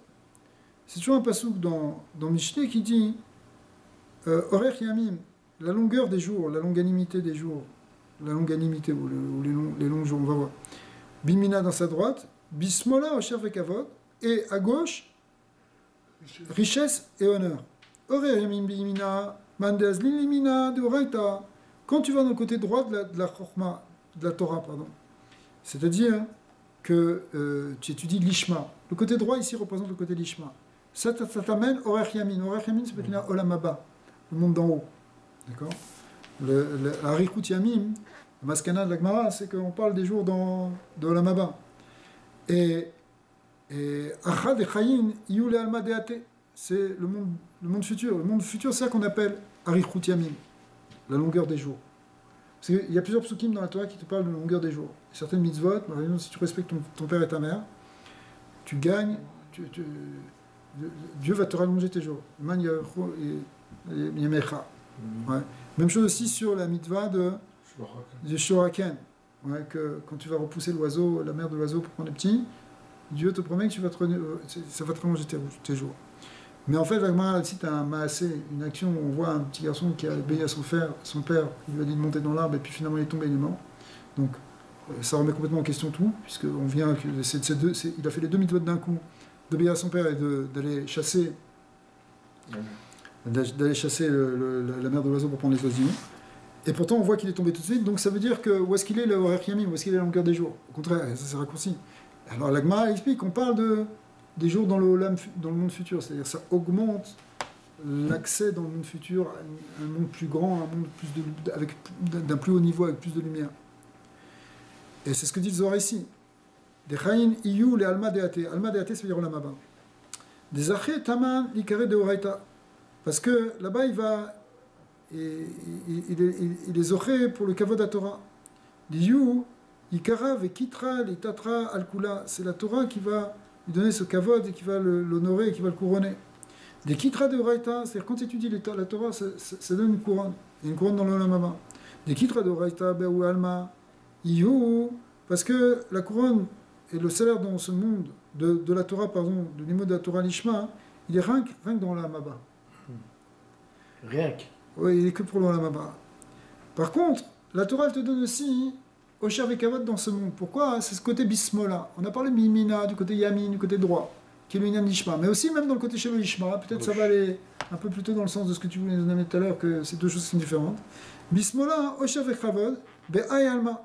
C'est toujours un passouk dans Mishneh qui dit orech yamim, la longueur des jours, la longanimité des jours, la longanimité ou les longs jours, on va voir. Bimina dans sa droite. Bismola, Osher Vekavod, et à gauche, richesse et honneur. Quand tu vas dans le côté droit de la Chorma, de la Torah, pardon, c'est-à-dire que tu étudies l'Ishma. Le côté droit ici représente le côté de l'Ishma. Ça t'amène Orech Yamin. Orech Yamin, c'est peut-être Olam Haba, le monde d'en haut. D'accord. Le Harikut Yamim, le Maskana de la Gemara, c'est qu'on parle des jours de Olam Haba. Et Achad et Chayin, Iyule Alma Deate, c'est le monde futur. Le monde futur, c'est ça qu'on appelle Arichut Yamim, la longueur des jours. Parce qu'il y a plusieurs psukim dans la Torah qui te parlent de la longueur des jours. Certaines mitzvot, par exemple, si tu respectes ton père et ta mère, tu gagnes, Dieu va te rallonger tes jours. Man Yamecha. Ouais. Même chose aussi sur la mitzvah de Shoraken. Ouais, que quand tu vas repousser l'oiseau, la mère de l'oiseau pour prendre les petits, Dieu te promet que ça va te rallonger tes jours. Mais en fait, la Gemara cite un maasé, une action où on voit un petit garçon qui a obéi à son père, il lui a dit de monter dans l'arbre et puis finalement il est tombé, il est mort. Donc ça remet complètement en question tout, puisqu'on vient, il a fait les deux mitzvot d'un coup, d'obéir à son père et d'aller chasser, la mère de l'oiseau pour prendre les oisillons. Et pourtant, on voit qu'il est tombé tout de suite, donc ça veut dire que où est-ce qu'il est le Orech Yamim, où est-ce qu'il est la longueur des jours? Au contraire, ça c'est raccourci. Alors la Gemara explique qu'on parle des jours dans le monde futur, c'est-à-dire ça augmente l'accès dans le monde futur à un monde plus grand, un monde avec d'un plus haut niveau, avec plus de lumière. Et c'est ce que dit le Zohar ici. Des Chayin Iyu les Alma Deate. Alma Deate, ça veut dire Olam Haba. Des Aché Taman Likare de Oraita. Parce que là-bas, il est zoché pour le kavod à Torah. Liyu, Ikara, Vekitra, Litatra, Alkula. C'est la Torah qui va lui donner ce kavod et qui va l'honorer et qui va le couronner. Des Kitra de Oraita, c'est-à-dire quand tu étudies la Torah, ça donne une couronne. Il y a une couronne dans l'Olam Haba. Des Kitra de Oraita, Be'u Alma, Iyu, parce que la couronne et le salaire dans ce monde de la Torah, pardon, de l'immo de la Torah Lishma, il est rien que dans l'Olam Haba. Rien que. Oui, il est que pour l'Olam Haba. Par contre, la Torah, elle te donne aussi Osher Vekavod dans ce monde. Pourquoi? C'est ce côté bismola. On a parlé de Mimina, du côté Yamin, du côté droit, qui est le Inyan Lishma. Mais aussi, même dans le côté Shelo Lishma, peut-être ça va aller un peu plus tôt dans le sens de ce que tu voulais nous donner tout à l'heure, que c'est deux choses qui sont différentes. Bismola, Osher Vekavod, Be'ay Alma.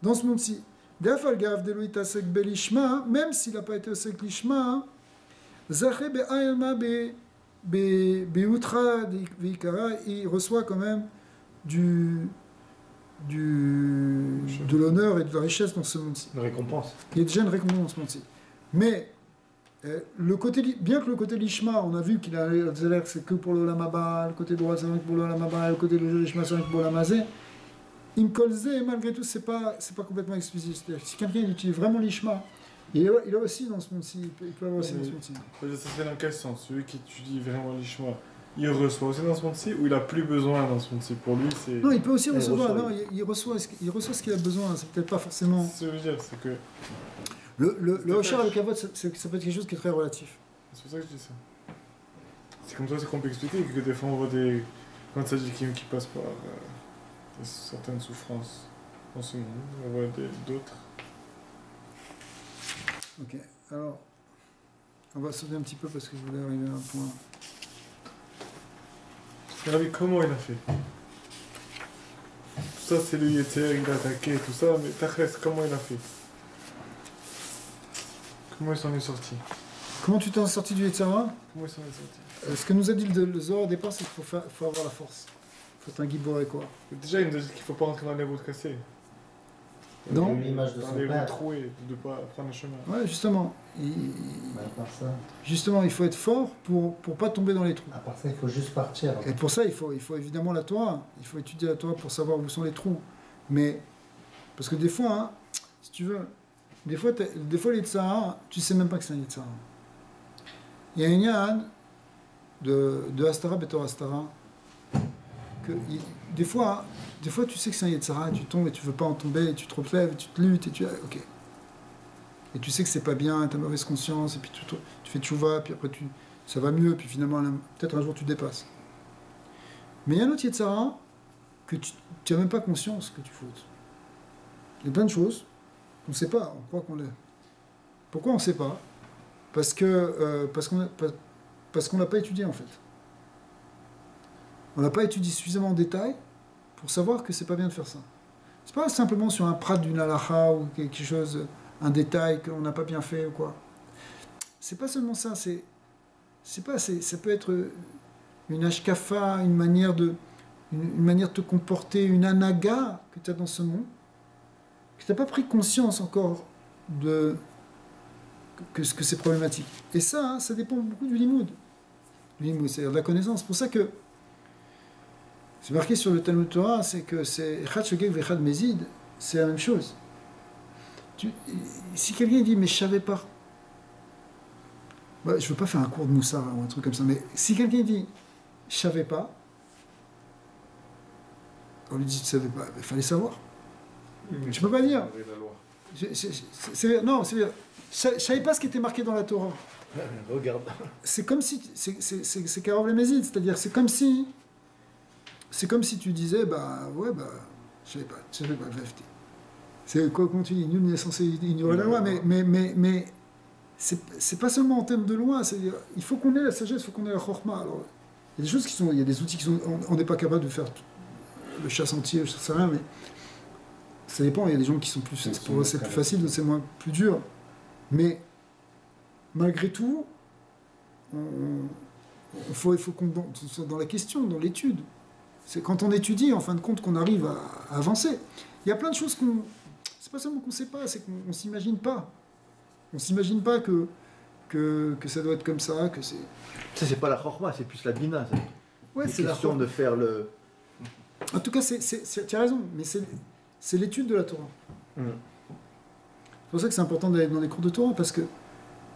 Dans ce monde-ci. D'Afalgav, Deloït Asek Belishma, même s'il n'a pas été Asek Lishma, Zaché Be'ay Alma, Be'utra Veikara, il reçoit quand même de l'honneur et de la richesse dans ce monde-ci. Une récompense. Il y a déjà une récompense dans ce monde-ci. Mais, bien que le côté Lishma, on a vu qu'il a l'air c'est que pour le Lamaba, le côté droit c'est que pour le Lamaba, le côté Lishma c'est que pour le Lamazé, Imkolzé, malgré tout, c'est pas complètement exclusif. C'est-à-dire que si quelqu'un utilise vraiment Lishma, il a aussi dans ce monde-ci, il peut avoir aussi dans ce monde-ci. Ça fait dans quel sens? Celui qui étudie vraiment Lishma, il reçoit aussi dans ce monde-ci ou il a plus besoin dans ce monde-ci? Pour lui, c'est... Non, il peut aussi recevoir. Non, il reçoit ce qu'il a besoin. C'est peut-être pas forcément... Ce que je veux dire, c'est que... Le Hoshar avec Kavod, ça peut être quelque chose qui est très relatif. C'est pour ça que je dis ça. C'est comme ça qu'on peut expliquer que des fois on voit des... Quand il s'agit qui passent par certaines souffrances dans ce monde, on voit d'autres. Ok, alors... On va sauter un petit peu parce que je voulais arriver à un point... Rabbi, comment il a fait? Tout ça, c'est le Yetzer, il a attaqué, tout ça, mais Tachès, comment il a fait? Comment il s'en est sorti? Comment tu t'en es sorti du Yetzara? Comment il s'en est sorti? Ce que nous a dit le Zohar au départ, c'est qu'il faut avoir la force. Il faut être un Gibor et quoi. Déjà, il nous a dit qu'il ne faut pas rentrer dans les routes cassées. Non. L'image de Dans son les père. routes trouées, de ne pas prendre le chemin. Ouais, justement. À part ça, Justement, il faut être fort pour pas tomber dans les trous. il faut juste partir. Et pour ça, il faut évidemment la Torah. Il faut étudier la Torah pour savoir où sont les trous. Mais, parce que des fois, hein, si tu veux, des fois les Tzahara, tu sais même pas que c'est un Yetzara. Il y a un Yann de Hastara Betor Hastara, que des fois, tu sais que c'est un Yetzara, tu tombes et tu veux pas en tomber, et tu te relèves, et tu te luttes, et tu... Ok. Et tu sais que c'est pas bien, tu as mauvaise conscience, et puis tu fais tchouva, puis après ça va mieux, puis finalement, peut-être un jour tu dépasses. Mais il y a un autre Yetzara que tu n'as même pas conscience que tu fautes. Il y a plein de choses qu'on ne sait pas, on croit qu'on l'est. Pourquoi on ne sait pas? Parce qu'on n'a pas étudié en fait. On n'a pas étudié suffisamment en détail pour savoir que c'est pas bien de faire ça. C'est pas simplement sur un prat d'une halakha ou quelque chose, un détail qu'on n'a pas bien fait ou quoi. C'est pas seulement ça, ça peut être une hashkafa, une manière de te comporter, une anaga que tu as dans ce monde, que tu n'as pas pris conscience encore que c'est problématique. Et ça dépend beaucoup du limoud. Du limoud, c'est-à-dire de la connaissance. C'est pour ça que c'est marqué sur le Talmud Torah, c'est que c'est Echad Shogeg v'Echad Mezid, c'est la même chose. Si quelqu'un dit, mais je savais pas, je veux pas faire un cours de Moussar ou un truc comme ça, mais si quelqu'un dit, je savais pas, on lui dit, tu savais pas, il fallait savoir. Tu peux pas dire. Non, c'est-à-dire, je savais pas ce qui était marqué dans la Torah. Regarde. C'est comme si, c'est Karov Lemezid, c'est-à-dire, c'est comme si tu disais, je savais pas, VFT. C'est quoi, comment tu dis, nul n'est censé ignorer la loi, mais c'est pas seulement en termes de loi, c'est-à-dire, il faut qu'on ait la sagesse, il faut qu'on ait la chorma. Alors, il y a des choses il y a des outils on n'est pas capable de faire le chasse entier, je sais rien, mais ça dépend, il y a des gens qui sont plus, pour eux c'est plus facile, d'autres c'est plus dur. Mais, malgré tout, il faut qu'on soit dans la question, dans l'étude. C'est quand on étudie, en fin de compte, qu'on arrive à avancer. Il y a plein de choses c'est pas seulement qu'on ne sait pas, c'est qu'on ne s'imagine pas. On ne s'imagine pas que ça doit être comme ça, que c'est... Ça, c'est pas la chorma, c'est plus la bina. Ouais, c'est la question de faire le... En tout cas, tu as raison, mais c'est l'étude de la Torah. C'est pour ça que c'est important d'aller dans les cours de Torah, parce que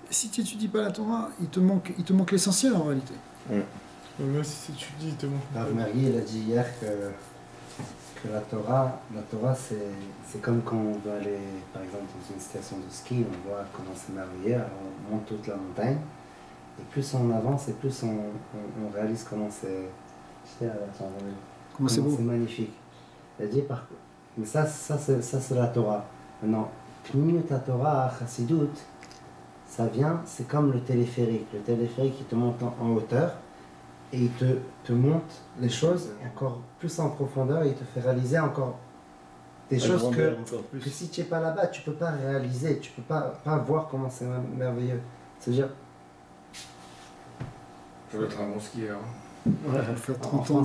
si tu n'étudies pas la Torah, il te manque l'essentiel en réalité. Même si tu dis, il te manque. Rav Mergui, il a dit hier que la Torah c'est comme quand on doit aller, par exemple, dans une station de ski, on voit comment c'est merveilleux, alors on monte toute la montagne, et plus on avance, et plus on réalise comment c'est... Comment c'est beau. C'est magnifique. Il a dit mais ça c'est la Torah. Maintenant, Pnimiut Torah, Chassidut, ça vient, c'est comme le téléphérique. Le téléphérique, il te monte en hauteur et il te montre les choses encore plus en profondeur et il te fait réaliser encore des choses que si tu n'es pas là-bas, tu ne peux pas réaliser, tu ne peux pas voir comment c'est merveilleux. C'est-à-dire... Je vais être un bon skieur. Ouais, faire 30 ans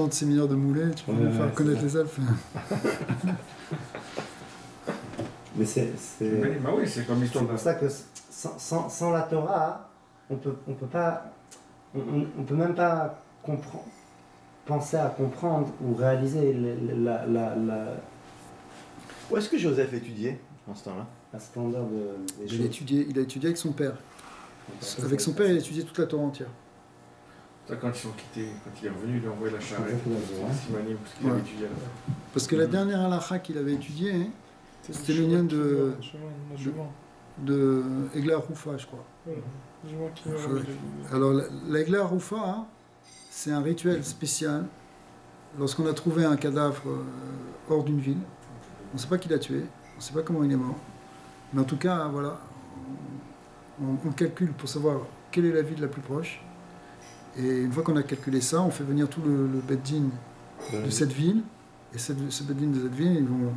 de séminaire de Moulet, tu peux faire connaître les Alpes. Mais c'est... Bah oui, c'est comme l'histoire. C'est pour ça que sans la Torah, on peut même pas penser à comprendre ou réaliser Où est-ce que Joseph étudiait en ce temps-là? La splendeur des choses. Il a étudié avec son père. Avec son père, il a étudié toute la Torah entière. Quand ils sont quittés, quand il est revenu, il a envoyé la charrette. Simani, parce qu'il avait étudié là-bas. Parce que la dernière halakha qu'il avait étudiée, c'était le lien de Egla Roufa, je crois. Alors, l'Egla Roufa, c'est un rituel spécial. Lorsqu'on a trouvé un cadavre hors d'une ville, on ne sait pas qui l'a tué, on ne sait pas comment il est mort. Mais en tout cas, voilà, on calcule pour savoir quelle est la ville la plus proche. Et une fois qu'on a calculé ça, on fait venir tout le beddin de cette ville. Et ce beddin de cette ville, ils vont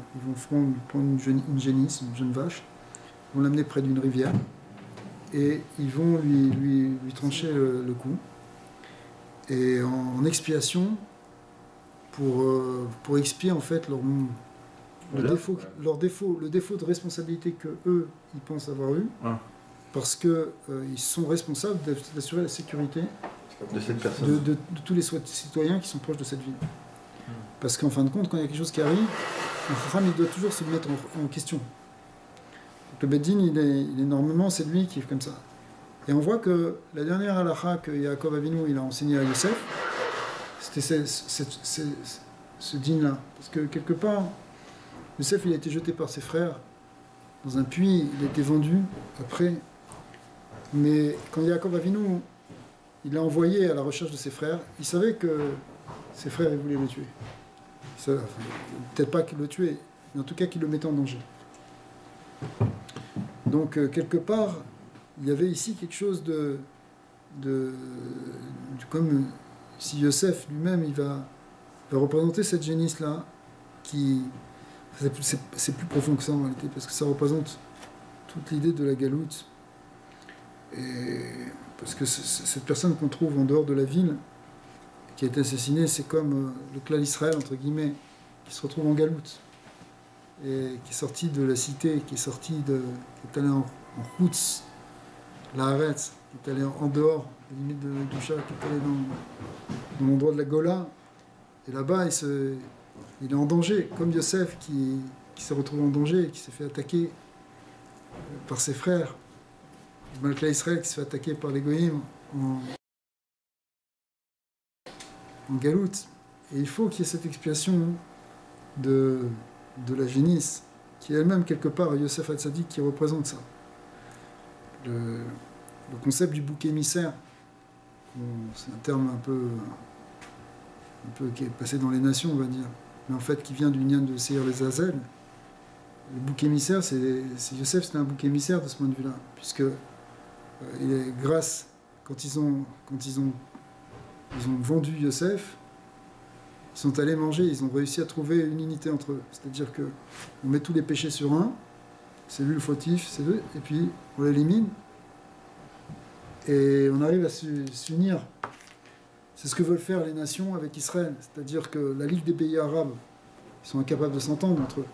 prendre une génisse, une jeune vache, ils vont l'amener près d'une rivière. Et ils vont lui trancher le cou. Et en expiation, pour expier en fait le défaut de responsabilité que eux ils pensent avoir eu, parce que ils sont responsables d'assurer la sécurité de cette personne, de tous les citoyens qui sont proches de cette ville. Parce qu'en fin de compte, quand il y a quelque chose qui arrive, le Chacham il doit toujours se mettre en question. Donc, le Beddin, il est normalement, c'est lui qui est comme ça. Et on voit que la dernière halakha que Yaakov Avinu il a enseigné à Yosef, c'était ce din-là. Parce que quelque part, Yosef il a été jeté par ses frères dans un puits, il a été vendu après. Mais quand Yaakov Avinu il l'a envoyé à la recherche de ses frères, il savait que ses frères ils voulaient le tuer. Peut-être pas qu'il le tuait, mais en tout cas qu'il le mettait en danger. Donc quelque part, il y avait ici quelque chose de comme si Yosef lui-même il va représenter cette génisse-là, qui c'est plus profond que ça en réalité, parce que ça représente toute l'idée de la galoute. Et parce que cette personne qu'on trouve en dehors de la ville, qui a été assassinée, c'est comme le clan d'Israël, entre guillemets, qui se retrouve en galoute, et qui est sorti de la cité, qui est allé en route, la Haaretz, qui est allé en dehors, des limites de Doucha, qui est allé dans l'endroit de la Gola, et là-bas, il est en danger, comme Yosef, qui s'est retrouvé en danger, qui s'est fait attaquer par ses frères, malgré Israël qui se fait attaquer par les Goïm en galoute. Et il faut qu'il y ait cette expiation de la génisse, qui est elle-même quelque part Yosef Hatzadik qui représente ça. Le concept du bouc émissaire, c'est un terme un peu qui est passé dans les nations, on va dire, mais en fait qui vient du lien de Seir les Azel. Le bouc émissaire, Yosef, c'était un bouc émissaire de ce point de vue-là, puisque quand ils ont vendu Yosef, ils sont allés manger, ils ont réussi à trouver une unité entre eux. C'est-à-dire qu'on met tous les péchés sur un, c'est lui le fautif, c'est eux, et puis on l'élimine, et on arrive à s'unir. C'est ce que veulent faire les nations avec Israël. C'est-à-dire que la Ligue des pays arabes, ils sont incapables de s'entendre entre eux.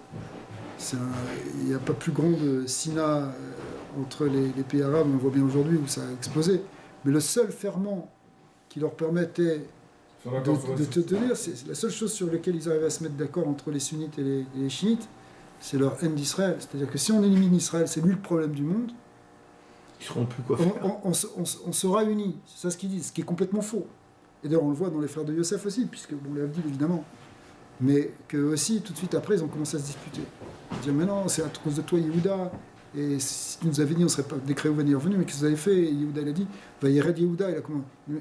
Il n'y a pas plus grande Sina entre les pays arabes, on voit bien aujourd'hui où ça a explosé. Mais le seul ferment qui leur permettait de te tenir, c'est la seule chose sur laquelle ils arrivaient à se mettre d'accord entre les sunnites et les chiites, c'est leur haine d'Israël. C'est-à-dire que si on élimine Israël, c'est lui le problème du monde. Ils seront plus quoi faire. On sera unis, c'est ça ce qu'ils disent, ce qui est complètement faux. Et d'ailleurs on le voit dans les frères de Yosef aussi, puisque bon, les Avdil évidemment. Mais que aussi, tout de suite après, ils ont commencé à se disputer. Dire, mais non, c'est à cause de toi, Yehuda, Et si tu nous avais dit, on ne serait pas décret ou venir venu, mais qu'est-ce que vous avez fait? Et Yehuda, il a dit, Vayered Yehuda, ils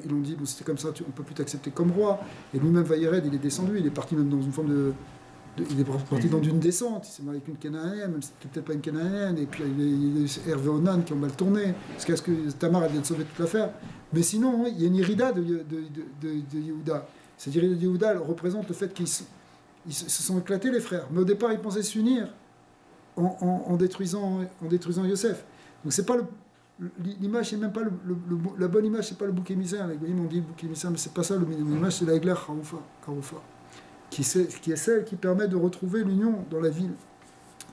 l'ont dit, bon, c'était comme ça, on ne peut plus t'accepter comme roi. Et lui-même, Vayered, il est descendu, il est parti même dans une forme il est parti dans une descente, il s'est marié avec une Cananéenne, même si c'était peut-être pas une Cananéenne, et puis il y a Hervé Onan qui ont mal tourné, jusqu'à ce que Tamar vienne sauver toute l'affaire. Mais sinon, il y a une irida de Yehuda. Cette irida de Yehuda, elle représente le fait qu'ils se sont éclatés, les frères. Mais au départ, ils pensaient s'unir en détruisant Yosef. Donc c'est pas l'image, c'est même pas la bonne image, c'est pas le bouc émissaire. Les goyim ont dit le bouc émissaire, mais c'est pas ça. L'image, c'est la Egler Haroufa, qui est celle qui permet de retrouver l'union dans la ville,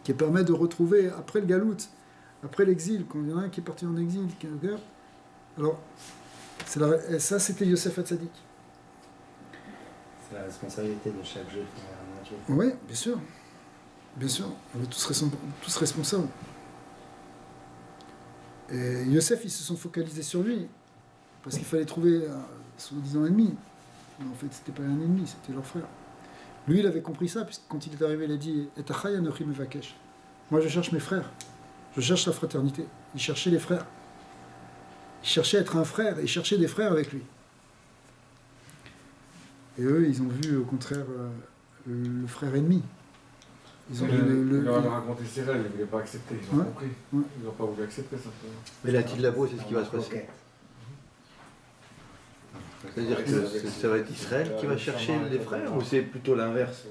qui permet de retrouver après le galout, après l'exil, quand il y en a un qui est parti en exil, alors ça c'était Yosef Hatzadik. C'est la responsabilité de chaque juif. Oui, bien sûr. Bien sûr, on est tous responsables. Et Yosef, ils se sont focalisés sur lui, parce qu'il fallait trouver un soi-disant ennemi. Mais en fait, c'était pas un ennemi, c'était leur frère. Lui, il avait compris ça, puisque quand il est arrivé, il a dit « Moi, je cherche mes frères. Je cherche la fraternité. » Il cherchait les frères. Il cherchait à être un frère, et il cherchait des frères avec lui. Et eux, ils ont vu, au contraire, le frère ennemi. Il leur avait raconté ses rêves, ils ne voulaient pas accepter, ils ont compris. Ouais. Ils n'ont pas voulu accepter ça. Mais la Tillabo, c'est ce qui va se passer. C'est-à-dire que ça va être Israël qui va chercher les frères ou c'est plutôt l'inverse?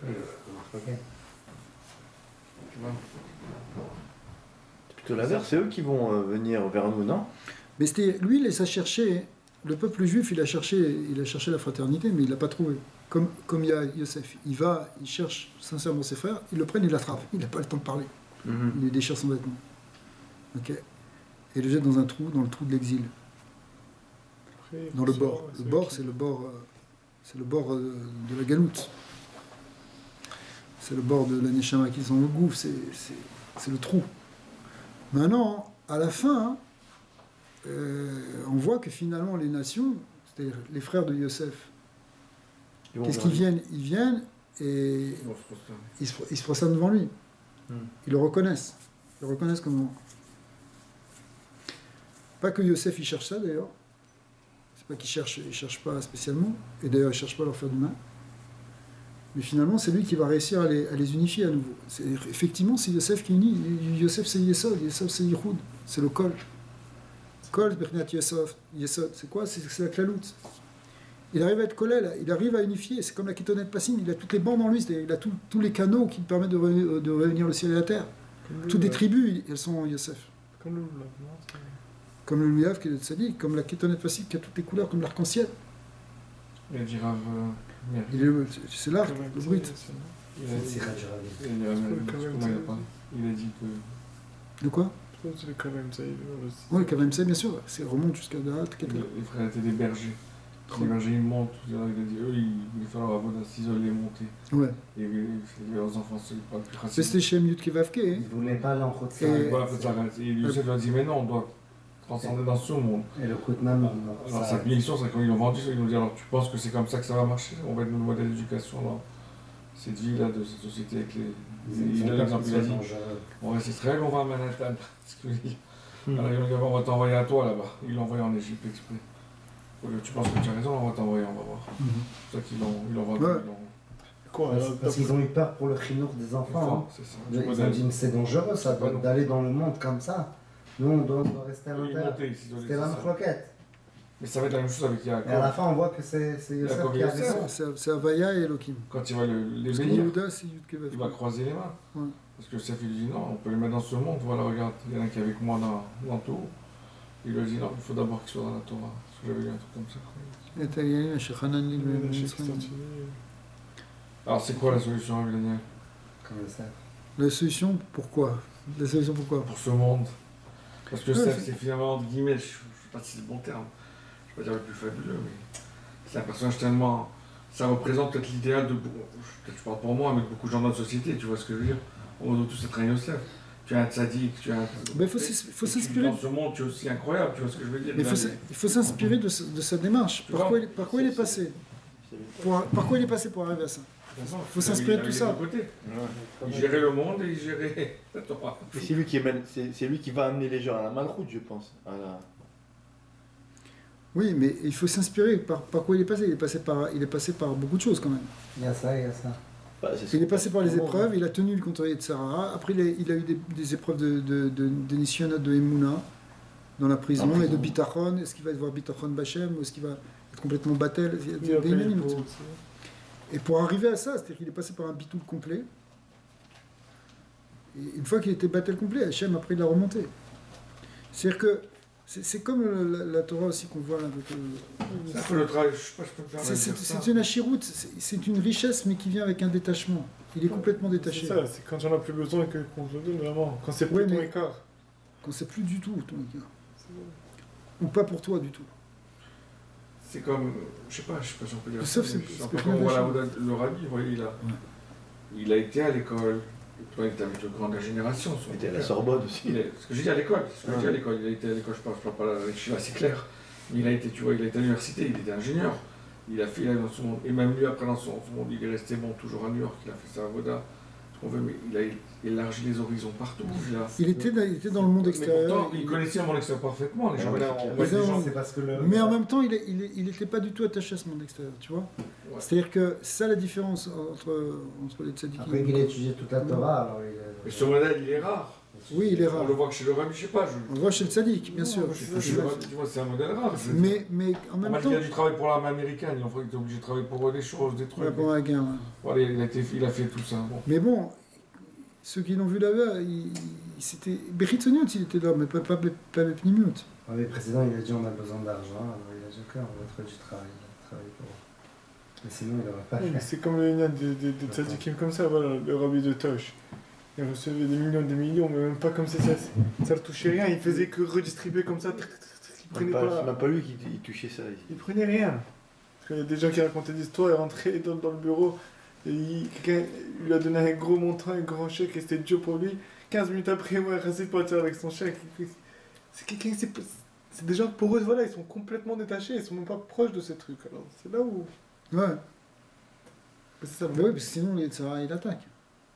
C'est plutôt l'inverse, c'est eux qui vont venir vers nous, non? Mais c'était lui, il les a cherchés. Le peuple juif, il a cherché la fraternité, mais il ne l'a pas trouvé. Comme il y a Yosef, il cherche sincèrement ses frères, ils le prennent, il l'attrape. Il n'a pas le temps de parler. Il lui déchire son vêtement. Okay. Et il le jette dans un trou, dans le trou de l'exil. Dans le bord. Le bord, c'est le bord de la galoute. C'est le bord de la Neshama qui sont le gouffre, c'est le trou. Maintenant, à la fin, on voit que finalement les nations, c'est-à-dire les frères de Yosef, qu'est-ce qu'ils viennent? Ils viennent et ils se prosternent devant lui. Ils le reconnaissent. Ils le reconnaissent comme moi. Pas que Yosef il cherche ça d'ailleurs. C'est pas qu'il cherche pas spécialement. Et d'ailleurs il cherche pas à leur faire du mal. Mais finalement c'est lui qui va réussir à les unifier à nouveau. Effectivement c'est Yosef qui unit. Yosef c'est Yesod, Yosef c'est Yichud. C'est le Kol. Kol, Bernat Yesod. C'est quoi? C'est la claloute. Il arrive à être collé, il arrive à unifier. C'est comme la kétonette passine, il a toutes les bandes en lui, il a tous les canaux qui permettent de réunir le ciel et la terre. Toutes les tribus, elles sont en Yosef. Comme le Loulav, non? Comme le Loulav qui est le tzaddik, comme la kétonette passine qui a toutes les couleurs, comme l'arc-en-ciel. Il a dit Rav. C'est l'arc, le brut. Il a dit que. De quoi? C'est le Kavem Saïd. Oui, le Kavem Saïd, bien sûr. Ça remonte jusqu'à là. Les frères étaient des bergers. Les bergers, ils montent. Il a dit, eux, il fallait avoir bon s'isoler et monter. Ouais. Et leurs enfants, c'est pas le plus facile. Mais c'était chez Yud Kevavke. Ils ne voulaient pas l'entretien. Et Youssef a dit, mais non, on doit transcender dans ce monde. Et le coup de même. Alors, sa mission, c'est quand ils l'ont vendu, ils nous disent, alors tu penses que c'est comme ça que ça va marcher? On va être notre modèle d'éducation dans cette vie-là, de cette société avec les. Il donne l'exemple, il a dit, on reste Israël, on va à Manhattan. Alors, on va t'envoyer à toi là-bas. Il l'a envoyé en Égypte exprès. Tu penses que tu as raison, on va t'envoyer, on va voir. C'est pour ça qu'ils l'envoient. Quoi, parce qu'ils ont eu peur pour le chinour des enfants. C'est ça. Ils ont dit, mais c'est dangereux ça, d'aller dans le monde comme ça. Nous, on doit rester à l'intérieur. C'était la croquette. Mais ça va être la même chose avec Yaakov. Et à la fin, on voit que c'est Yosef qui a raison. C'est Avaya et Elohim. Quand il va les bénir, il va croiser les mains. Ouais. Parce que Yosef, il lui dit non, on peut le mettre dans ce monde. Voilà, regarde, il y en a qui est avec moi dans tout. Il lui dit non, il faut d'abord qu'il soit dans la Torah. Parce que j'avais lu un truc comme ça. Alors, c'est quoi la solution avec Daniel? La solution, pourquoi? La solution, pourquoi? Pour ce monde. Parce que Yosef, c'est finalement, entre guillemets, je ne sais pas si c'est le bon terme, je ne vais pas dire le plus fabuleux, mais c'est un personnage tellement. Ça représente peut-être l'idéal de. Peut-être je parle pour moi, mais de beaucoup de gens dans notre société, tu vois ce que je veux dire? On doit tous être un Yosef. Tu es un tzaddik, tu es un. Mais il faut s'inspirer. Dans ce monde, tu es aussi incroyable, tu vois ce que je veux dire? Mais il faut s'inspirer de sa démarche. Par quoi il est passé? Par quoi il est passé pour arriver à ça? faut s'inspirer de tout ça. Il gérait le monde et il gérait la Torah. C'est lui qui va amener les gens à la malroute, je pense. Oui, mais il faut s'inspirer par quoi il est passé. Il est passé par beaucoup de choses quand même. Il y a ça. Il est passé par les épreuves, il a tenu le contre de Sarah. Après, il a eu des épreuves de Nishiona, de Emouna, dans la prison, et de Bitachon. Est-ce qu'il va voir Bitachon Bachem ou est-ce qu'il va être complètement battel? Et pour arriver à ça, c'est-à-dire qu'il est passé par un bitoul complet. Et une fois qu'il était battel complet, Hachem, après, il a remonté. C'est-à-dire que c'est comme la Torah aussi qu'on voit là. Le travail, je sais pas, je peux me faire c'est une achiroute, c'est une richesse, mais qui vient avec un détachement. Il est complètement détaché. C'est ça, c'est quand j'en ai plus besoin qu'on te le donne vraiment. Quand c'est plus ton écart. Quand c'est plus du tout ton écart. Ou pas pour toi du tout. C'est comme, je sais pas si on peut dire ça. C'est un peu comme le rabbi, vous voyez, il a été à l'école. Toi, il était avec le grand de la génération. Il était à la Sorbonne aussi. Ce que j'ai dit à l'école. Il a été à l'école, je parle pas avec Shiva, c'est clair. Mais il a été, tu vois, il a été à l'université, il était ingénieur. Il a fait dans son monde. Et même lui, après, dans son monde, il est resté toujours à New York. Il a fait sa avoda. Mais il a élargi les horizons partout. Il était dans le monde extérieur. Mais pourtant, il connaissait le monde extérieur parfaitement. Les gens, mais en même temps, il n'était pas du tout attaché à ce monde extérieur, tu vois. Ouais. C'est-à-dire que c'est ça la différence entre les tzadikim. Après qu'il ait étudié toute la Torah, alors mais ce modèle, il est rare. Oui, il est rare. On le voit que chez le rabbi, je sais pas. On le voit chez le tzadik, bien sûr. Tu vois, c'est un modèle rare. Mais en même temps... Il a du travail pour l'armée américaine. Il était obligé de travailler pour des choses, des trucs. Ouais, pour la guerre. Voilà, il a fait tout ça. Bon. Mais bon, ceux qui l'ont vu là-bas, c'était... Bechitsoniot, il était là, mais pas Bepnimiot. Le président, il a dit on a besoin d'argent, alors il a dit ok, on va trouver du travail. Mais sinon, il n'aurait pas fait. C'est comme le lien des tzadikim comme ça, voilà, le rabbi de Tosh. Il recevait des millions, mais même pas comme ça le touchait rien, il faisait que redistribuer comme ça. Il prenait pas. C'est même pas lui qui touchait ça. Il prenait rien. Parce qu'il y a des gens qui racontaient des histoires, il rentrait dans le bureau, et quelqu'un lui a donné un gros montant, un grand chèque, et c'était Dieu pour lui. 15 minutes après, il est resté partir avec son chèque. C'est des gens, pour eux, voilà, ils sont complètement détachés, ils sont même pas proches de ces trucs. Alors, c'est là où. Ouais. C'est ça, oui, parce que sinon, il attaque.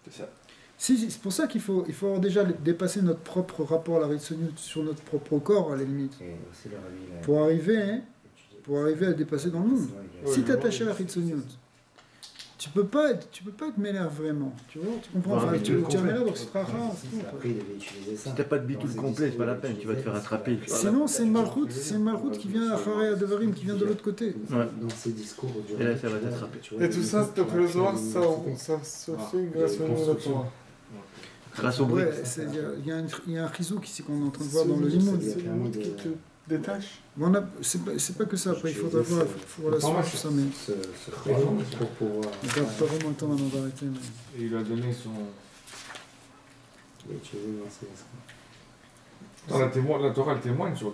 C'est ça. C'est pour ça qu'il faut avoir déjà dépasser notre propre rapport à la Ritsoniut sur notre propre corps, à la limite. Pour arriver à dépasser dans le monde. Si tu es attaché à la Ritsoniut, tu peux pas être mêlé vraiment. Tu vois, tu comprends? Ouais, tu es mêlé, donc c'est très rare. Si t'as pas de bitoul complet, c'est pas la peine, tu vas te faire attraper. Sinon, c'est une malroute qui vient à Haré Devarim, qui vient de l'autre côté. Ouais. Dans ces discours. Et là, ça va t'attraper. Et tout ça, c'est après le soir, ça se fait grâce au nom de la Torah. Grâce au bruit. Il y a un réseau qu'on est en train de voir dans le limon. C'est le monde qui te détache. Bon, c'est pas que ça, après il faudra voir la suite, tout ça, mais... pour pouvoir... On n'a pas vraiment le temps maintenant d'arrêter. Et il a donné son... Dans la Torah, elle témoigne sur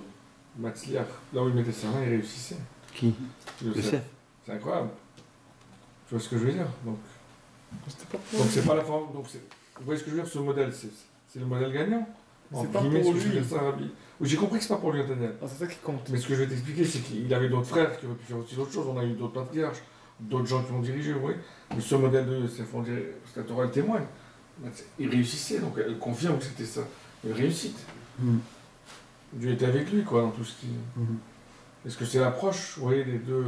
Matzliach. Là où il mettait sa main, il réussissait. Qui? Yosef. C'est incroyable. Tu vois ce que je veux dire? Donc c'est pas la forme... Vous voyez ce que je veux dire? Ce modèle, c'est le modèle gagnant. C'est pas pour lui. J'ai compris que c'est pas pour lui, Nathaniel. C'est ça qui compte. Mais ce que je vais t'expliquer, c'est qu'il avait d'autres frères qui auraient pu faire aussi d'autres choses. On a eu d'autres patriarches, d'autres gens qui ont dirigé, vous voyez. Mais ce modèle de Yosef, on dirait, parce que la Torah, elle témoigne. Il réussissait, donc elle confirme que c'était ça. Une réussite. Dieu était avec lui, quoi, dans tout ce qui... Est-ce que c'est l'approche, vous voyez, les deux...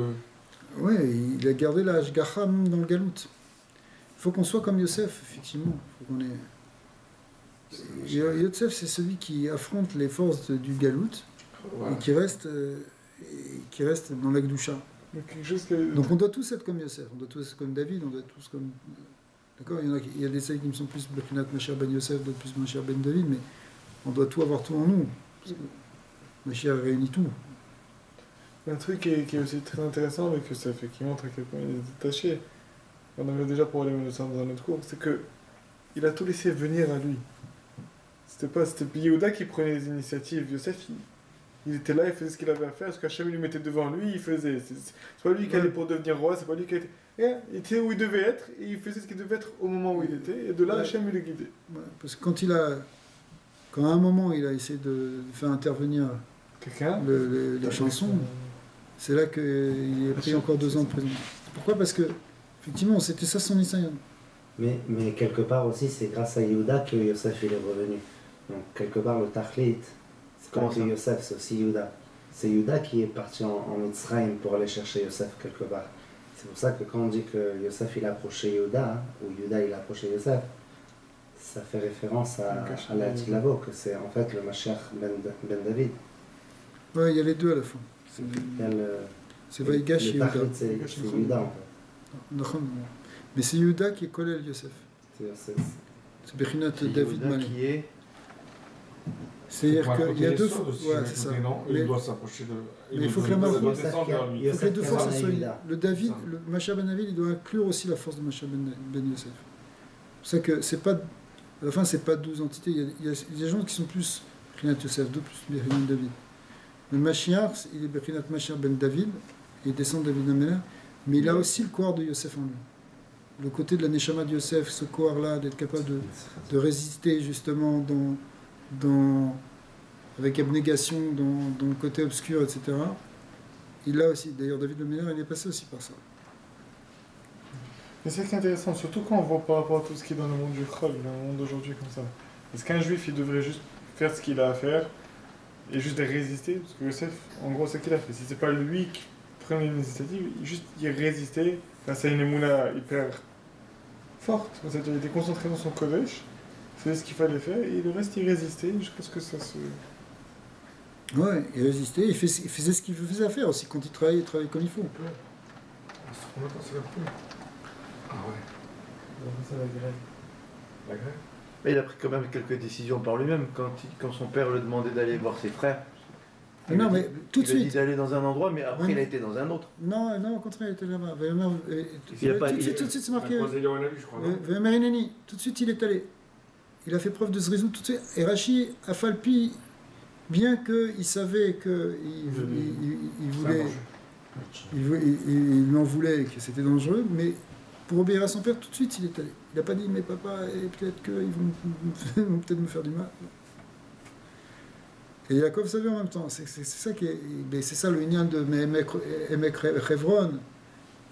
Oui, il a gardé la Hashgacha même dans le galout. Il faut qu'on soit comme Yosef, effectivement. Il faut qu'on ait... Yosef, c'est celui qui affronte les forces du galout et qui reste dans l'Akdoucha. Donc on doit tous être comme Yosef, on doit tous être comme David, on doit être tous comme... D'accord, il y a des saïds qui me sont plus Bechinat Mashiach ben Yosef, d'autres plus Mashiach ben David, mais on doit tout avoir tout en nous. Parce que Mashiach réunit tout. Un truc qui est aussi très intéressant avec Yosef et qui montre à quel point il est détaché, on avait déjà parlé dans notre cours, c'est que il a tout laissé venir à lui. C'était Yehuda qui prenait les initiatives. Yosef, il était là, il faisait ce qu'il avait à faire. Ce qu'Hachem lui mettait devant lui, il faisait. C'est pas lui qui allait pour devenir roi, c'est pas lui qui était. Il était où il devait être et il faisait ce qu'il devait être au moment où il était. Et de là, Hachem il le guidait. Ouais, parce que quand à un moment il a essayé de faire intervenir les chansons, c'est là qu'il a pris encore 2 ans de prison. Pourquoi? Parce que Effectivement, c'était ça son Nisayon. Mais quelque part aussi, c'est grâce à Yehuda que Yosef il est revenu. Donc quelque part, le Tachlit, c'est pas que Yosef, c'est aussi Yehuda. C'est Yehuda qui est parti en Mitzrayim pour aller chercher Yosef quelque part. C'est pour ça que quand on dit que Yosef il a approché Yehuda, ou Yehuda il a approché Yosef, ça fait référence à la Tilavo, que c'est en fait le Mashiach ben David. Ouais, il y a les deux à la fin. C'est Vaïgash et Yehuda. C'est Yehuda en fait. Mais c'est Yehuda qui est collé à Yosef. C'est Bechinat David Malé. Qui est... C'est-à-dire qu'il y a deux fois. Ouais, c'est ça. Mais il doit s'approcher de. Mais il faut que la main. Il faut que les deux forces soient. Le David, le Mashiach ben David, il doit inclure aussi la force de Mashiach ben Yosef. C'est pour ça que c'est pas. À la fin, c'est pas 12 entités. Il y a des gens qui sont plus Bechinat Yosef, d'autres plus Bechinat David. Le Mashiach, il est Bechinat Mashiach ben David, il descend de David Améler, mais il a aussi le corps de Yosef en lui. Le côté de la Neshama de Yosef, ce corps-là, d'être capable de résister justement avec abnégation dans le côté obscur, etc. Il l'a aussi. D'ailleurs, David le Meilleur, il est passé aussi par ça. Mais c'est intéressant, surtout quand on voit par rapport à tout ce qui est dans le monde du Chol, dans le monde d'aujourd'hui comme ça. Est-ce qu'un juif, il devrait juste faire ce qu'il a à faire et juste résister? Parce que Yosef, en gros, c'est ce qu'il a fait. Si c'est pas lui qui prenait l'initiative, il résistait face à une émouna hyper forte. C'est-à-dire qu'il était concentré dans son Kodesh, il faisait ce qu'il fallait faire, et le reste, il résistait jusqu'à ce que ça se... Ouais, il résistait, il faisait ce qu'il faisait à faire aussi. Quand il travaillait comme il faut. Ah ouais. C'est la grève. La grève? Mais il a pris quand même quelques décisions par lui-même. Quand son père le demandait d'aller voir ses frères, non, mais tout de il a dit suite. d'aller dans un endroit, mais après il a été dans un autre. Non, au contraire, il était là-bas. Tout de suite, c'est marqué. Vémérineni, tout de suite, il est allé. Il a fait preuve de ce réseau tout de suite. Et Rachi a falpi, bien qu'il savait qu'il voulait. Il lui en voulait, que c'était dangereux, mais pour obéir à son père, tout de suite, il est allé. Il n'a pas dit, mais papa, peut-être qu'ils vont peut-être me faire du mal. Et Yaakov savait en même temps. C'est ça qui est, c'est ça le lien de Emek Hevron.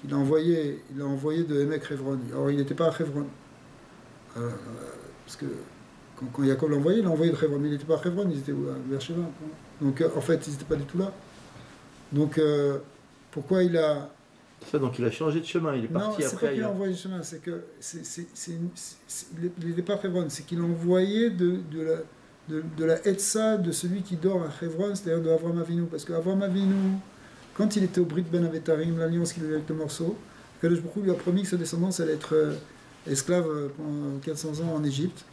Il a envoyé de Emek Hevron. Alors il n'était pas à Hevron. Parce que quand Yaakov l'a envoyé, il l'a envoyé de Hevron. Mais il n'était pas à Hevron, ils étaient à Beersheba. Donc en fait, ils n'étaient pas du tout là. Donc pourquoi il a... Ça, donc il a changé de chemin, il est parti après. Non, c'est pas qu'il a envoyé de chemin, c'est que il n'était pas à Hevron, c'est qu'il a envoyé de la Hetza de celui qui dort à Hevron, c'est-à-dire de Avraham Avinu. Parce qu'Avraham Avinu, quand il était au Brit Ben Avetarim, l'alliance qu'il avait avec le morceau, Kadosh Baruch Hu lui a promis que sa descendance allait être esclave pendant 400 ans en Égypte,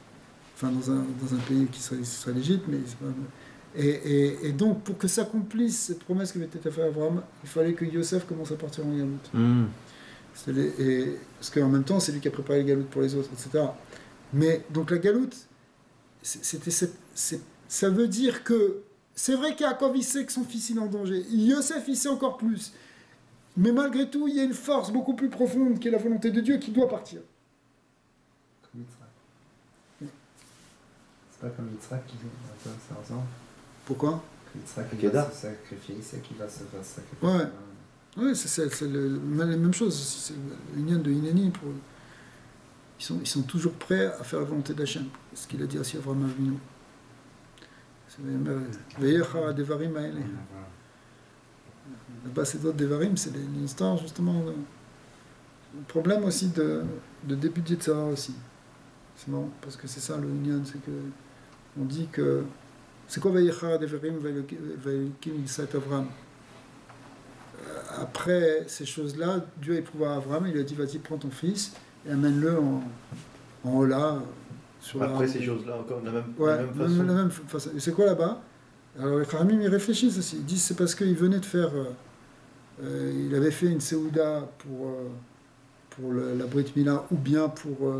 enfin dans un pays qui serait l'Égypte, mais c'est pas... Et donc, pour que s'accomplisse cette promesse qui avait été faite à Abraham, il fallait que Yosef commence à partir en Galoute. Parce qu'en même temps, c'est lui qui a préparé la Galoute pour les autres, etc. Mais donc la Galoute, ça veut dire que c'est vrai qu'Yaakov il sait que son fils il est en danger. Yosef il sait encore plus. Mais malgré tout, il y a une force beaucoup plus profonde qui est la volonté de Dieu qui doit partir. Comme Yitzhak. C'est pas comme Yitzhak qui va faire ça. Pourquoi? Yitzhak qui va se sacrifier, c'est qui va se faire sacrifier. Ouais, c'est la même chose. C'est l'union de Hineni pour eux. Ils sont toujours prêts à faire la volonté d'Hachem. C'est ce qu'il a dit à Avraham Avinu. Veyecha Devarim Aele. Là-bas, c'est d'autres Devarim, c'est l'histoire justement. Le problème aussi de début de Yetzirah aussi. C'est marrant, parce que c'est ça le Union, c'est que on dit que. C'est quoi Veyecha Devarim Vayekim Yisrael Avram? Après ces choses-là, Dieu a éprouvé à Avram, il lui a dit vas-y, prends ton fils et amène-le en Ola. Après ces choses-là, encore de la même façon. C'est quoi là-bas? Alors les Kharamim, ils réfléchissent aussi. Ils disent c'est parce qu'il venait de faire. Il avait fait une Seouda pour la Brit Mila ou bien pour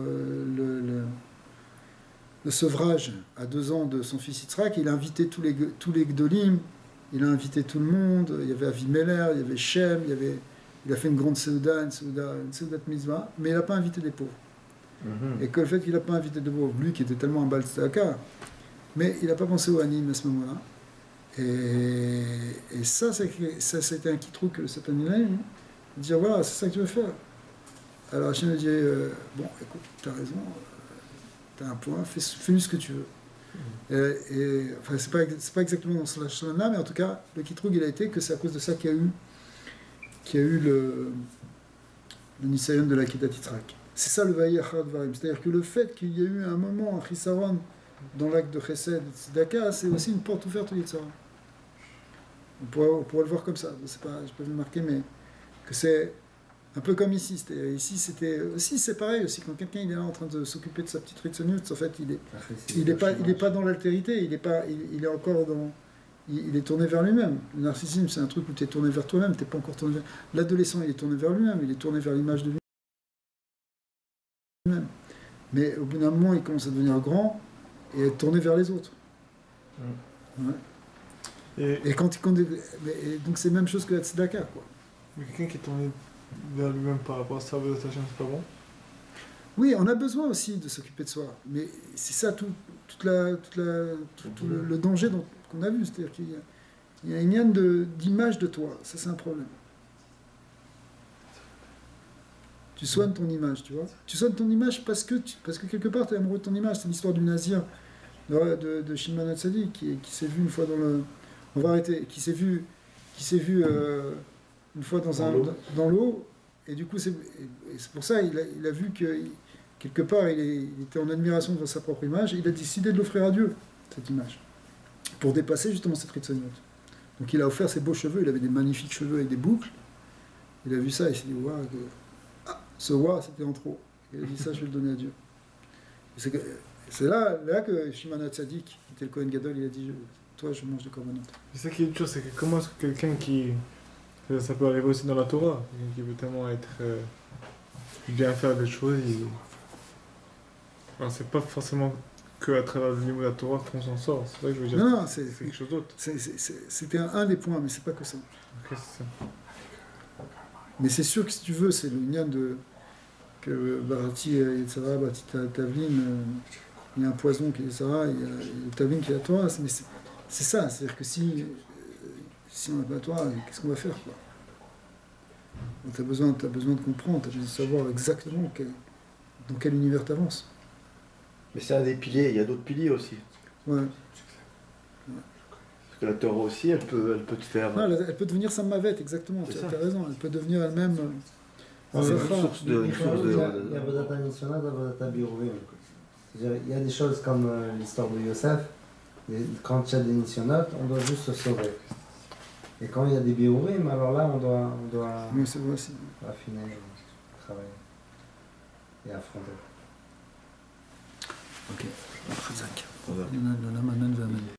le sevrage à 2 ans de son fils Yitzhak. Il a invité tous les Gdolim, il a invité tout le monde. Il y avait Avimelech, il y avait Shem, il a fait une grande Seouda, une Seouda de Mizvah, mais il n'a pas invité des pauvres. Et que le fait qu'il n'a pas invité de pauvres, lui qui était tellement un bal tzedaka, mais il n'a pas pensé au Hanim à ce moment-là. Et ça c'était un kitrou que cet année-là, dire voilà, c'est ça que tu veux faire. Alors Hachem lui dit, bon, écoute, t'as raison, t'as un point, fais-lui ce que tu veux. Enfin, c'est pas exactement dans ce là, mais en tout cas, le Kitroug, il a été que c'est à cause de ça qu'il y a eu le Nisayon de la Kedat Yitzhak. C'est ça le Vaïe Achad Varim. C'est-à-dire que le fait qu'il y ait eu un moment, un Chisaron, dans l'acte de Chesed et Tzedaka, c'est aussi une porte ouverte au Yitzhara. On pourrait le voir comme ça. Je n'ai pas vu marquer, mais que c'est un peu comme ici. Ici, c'était aussi, c'est pareil aussi. Quand quelqu'un il est là en train de s'occuper de sa petite Ritzoniut, en fait, il est pas dans l'altérité. Il est encore dans. Il est tourné vers lui-même. Le narcissisme, c'est un truc où tu es tourné vers toi-même. T'es pas encore tourné vers. L'adolescent, il est tourné vers lui-même. Il est tourné vers l'image de lui-même. Mais au bout d'un moment, il commence à devenir grand et être tourné vers les autres. Ouais. Et donc c'est la même chose que la tzedaka, quoi. Mais quelqu'un qui est tourné vers lui-même par rapport à sa c'est pas bon? Oui, on a besoin aussi de s'occuper de soi, mais c'est ça tout le danger qu'on a vu, c'est-à-dire qu'il y a une liane d'image de toi, ça c'est un problème. Tu soignes ton image, tu vois. Tu soignes ton image parce que quelque part tu es amoureux de ton image. C'est l'histoire du Nazir de Shimon Hatzadik qui s'est vu une fois dans le... On va arrêter. Qui s'est vu une fois dans l'eau, et du coup c'est pour ça il a vu que quelque part il était en admiration devant sa propre image, et il a décidé de l'offrir à Dieu, cette image, pour dépasser justement cette ritzoniot. Donc il a offert ses beaux cheveux, il avait des magnifiques cheveux avec des boucles, il a vu ça, il s'est dit waouh, ce roi c'était en trop, il a dit ça je vais le donner à Dieu. C'est là que Shimon Hatzadik, qui était le Kohen Gadol, il a dit toi je mange de korbanot. C'est ça qui est dur, c'est que comment est-ce que quelqu'un qui... Ça peut arriver aussi dans la Torah, quelqu'un qui veut tellement être... bien faire des choses, alors c'est pas forcément que à travers le niveau de la Torah qu'on s'en sort, c'est ça que je veux dire. Non, c'est quelque chose d'autre. C'était un des points, mais c'est pas que ça. Okay, c'est ça. Mais c'est sûr que si tu veux, c'est le lien que Barati et Tzara, Barati Tavlin, il y a un poison qui est Tzara, il y a le Tavlin qui est la Torah, mais c'est ça, c'est-à-dire que si on n'a pas la Torah, qu'est-ce qu'on va faire, quoi? Tu as besoin de comprendre, tu as besoin de savoir exactement dans quel univers tu avances. Mais c'est un des piliers, il y a d'autres piliers aussi. Ouais. Parce que la Torah aussi, elle peut te faire... Non, elle peut devenir Sammavet, exactement, tu as raison, elle peut devenir elle-même... une source de... Il y a Avodat HaNisyonot, Avodat HaBiruvim. C'est-à-dire, il y a des choses comme l'histoire de Yosef, quand il y a des Nisyonot, on doit juste se sauver. Et quand il y a des Biruvim, alors là, on doit oui, c'est vrai, affiner, travailler et affronter. Ok, Chazak. Amen.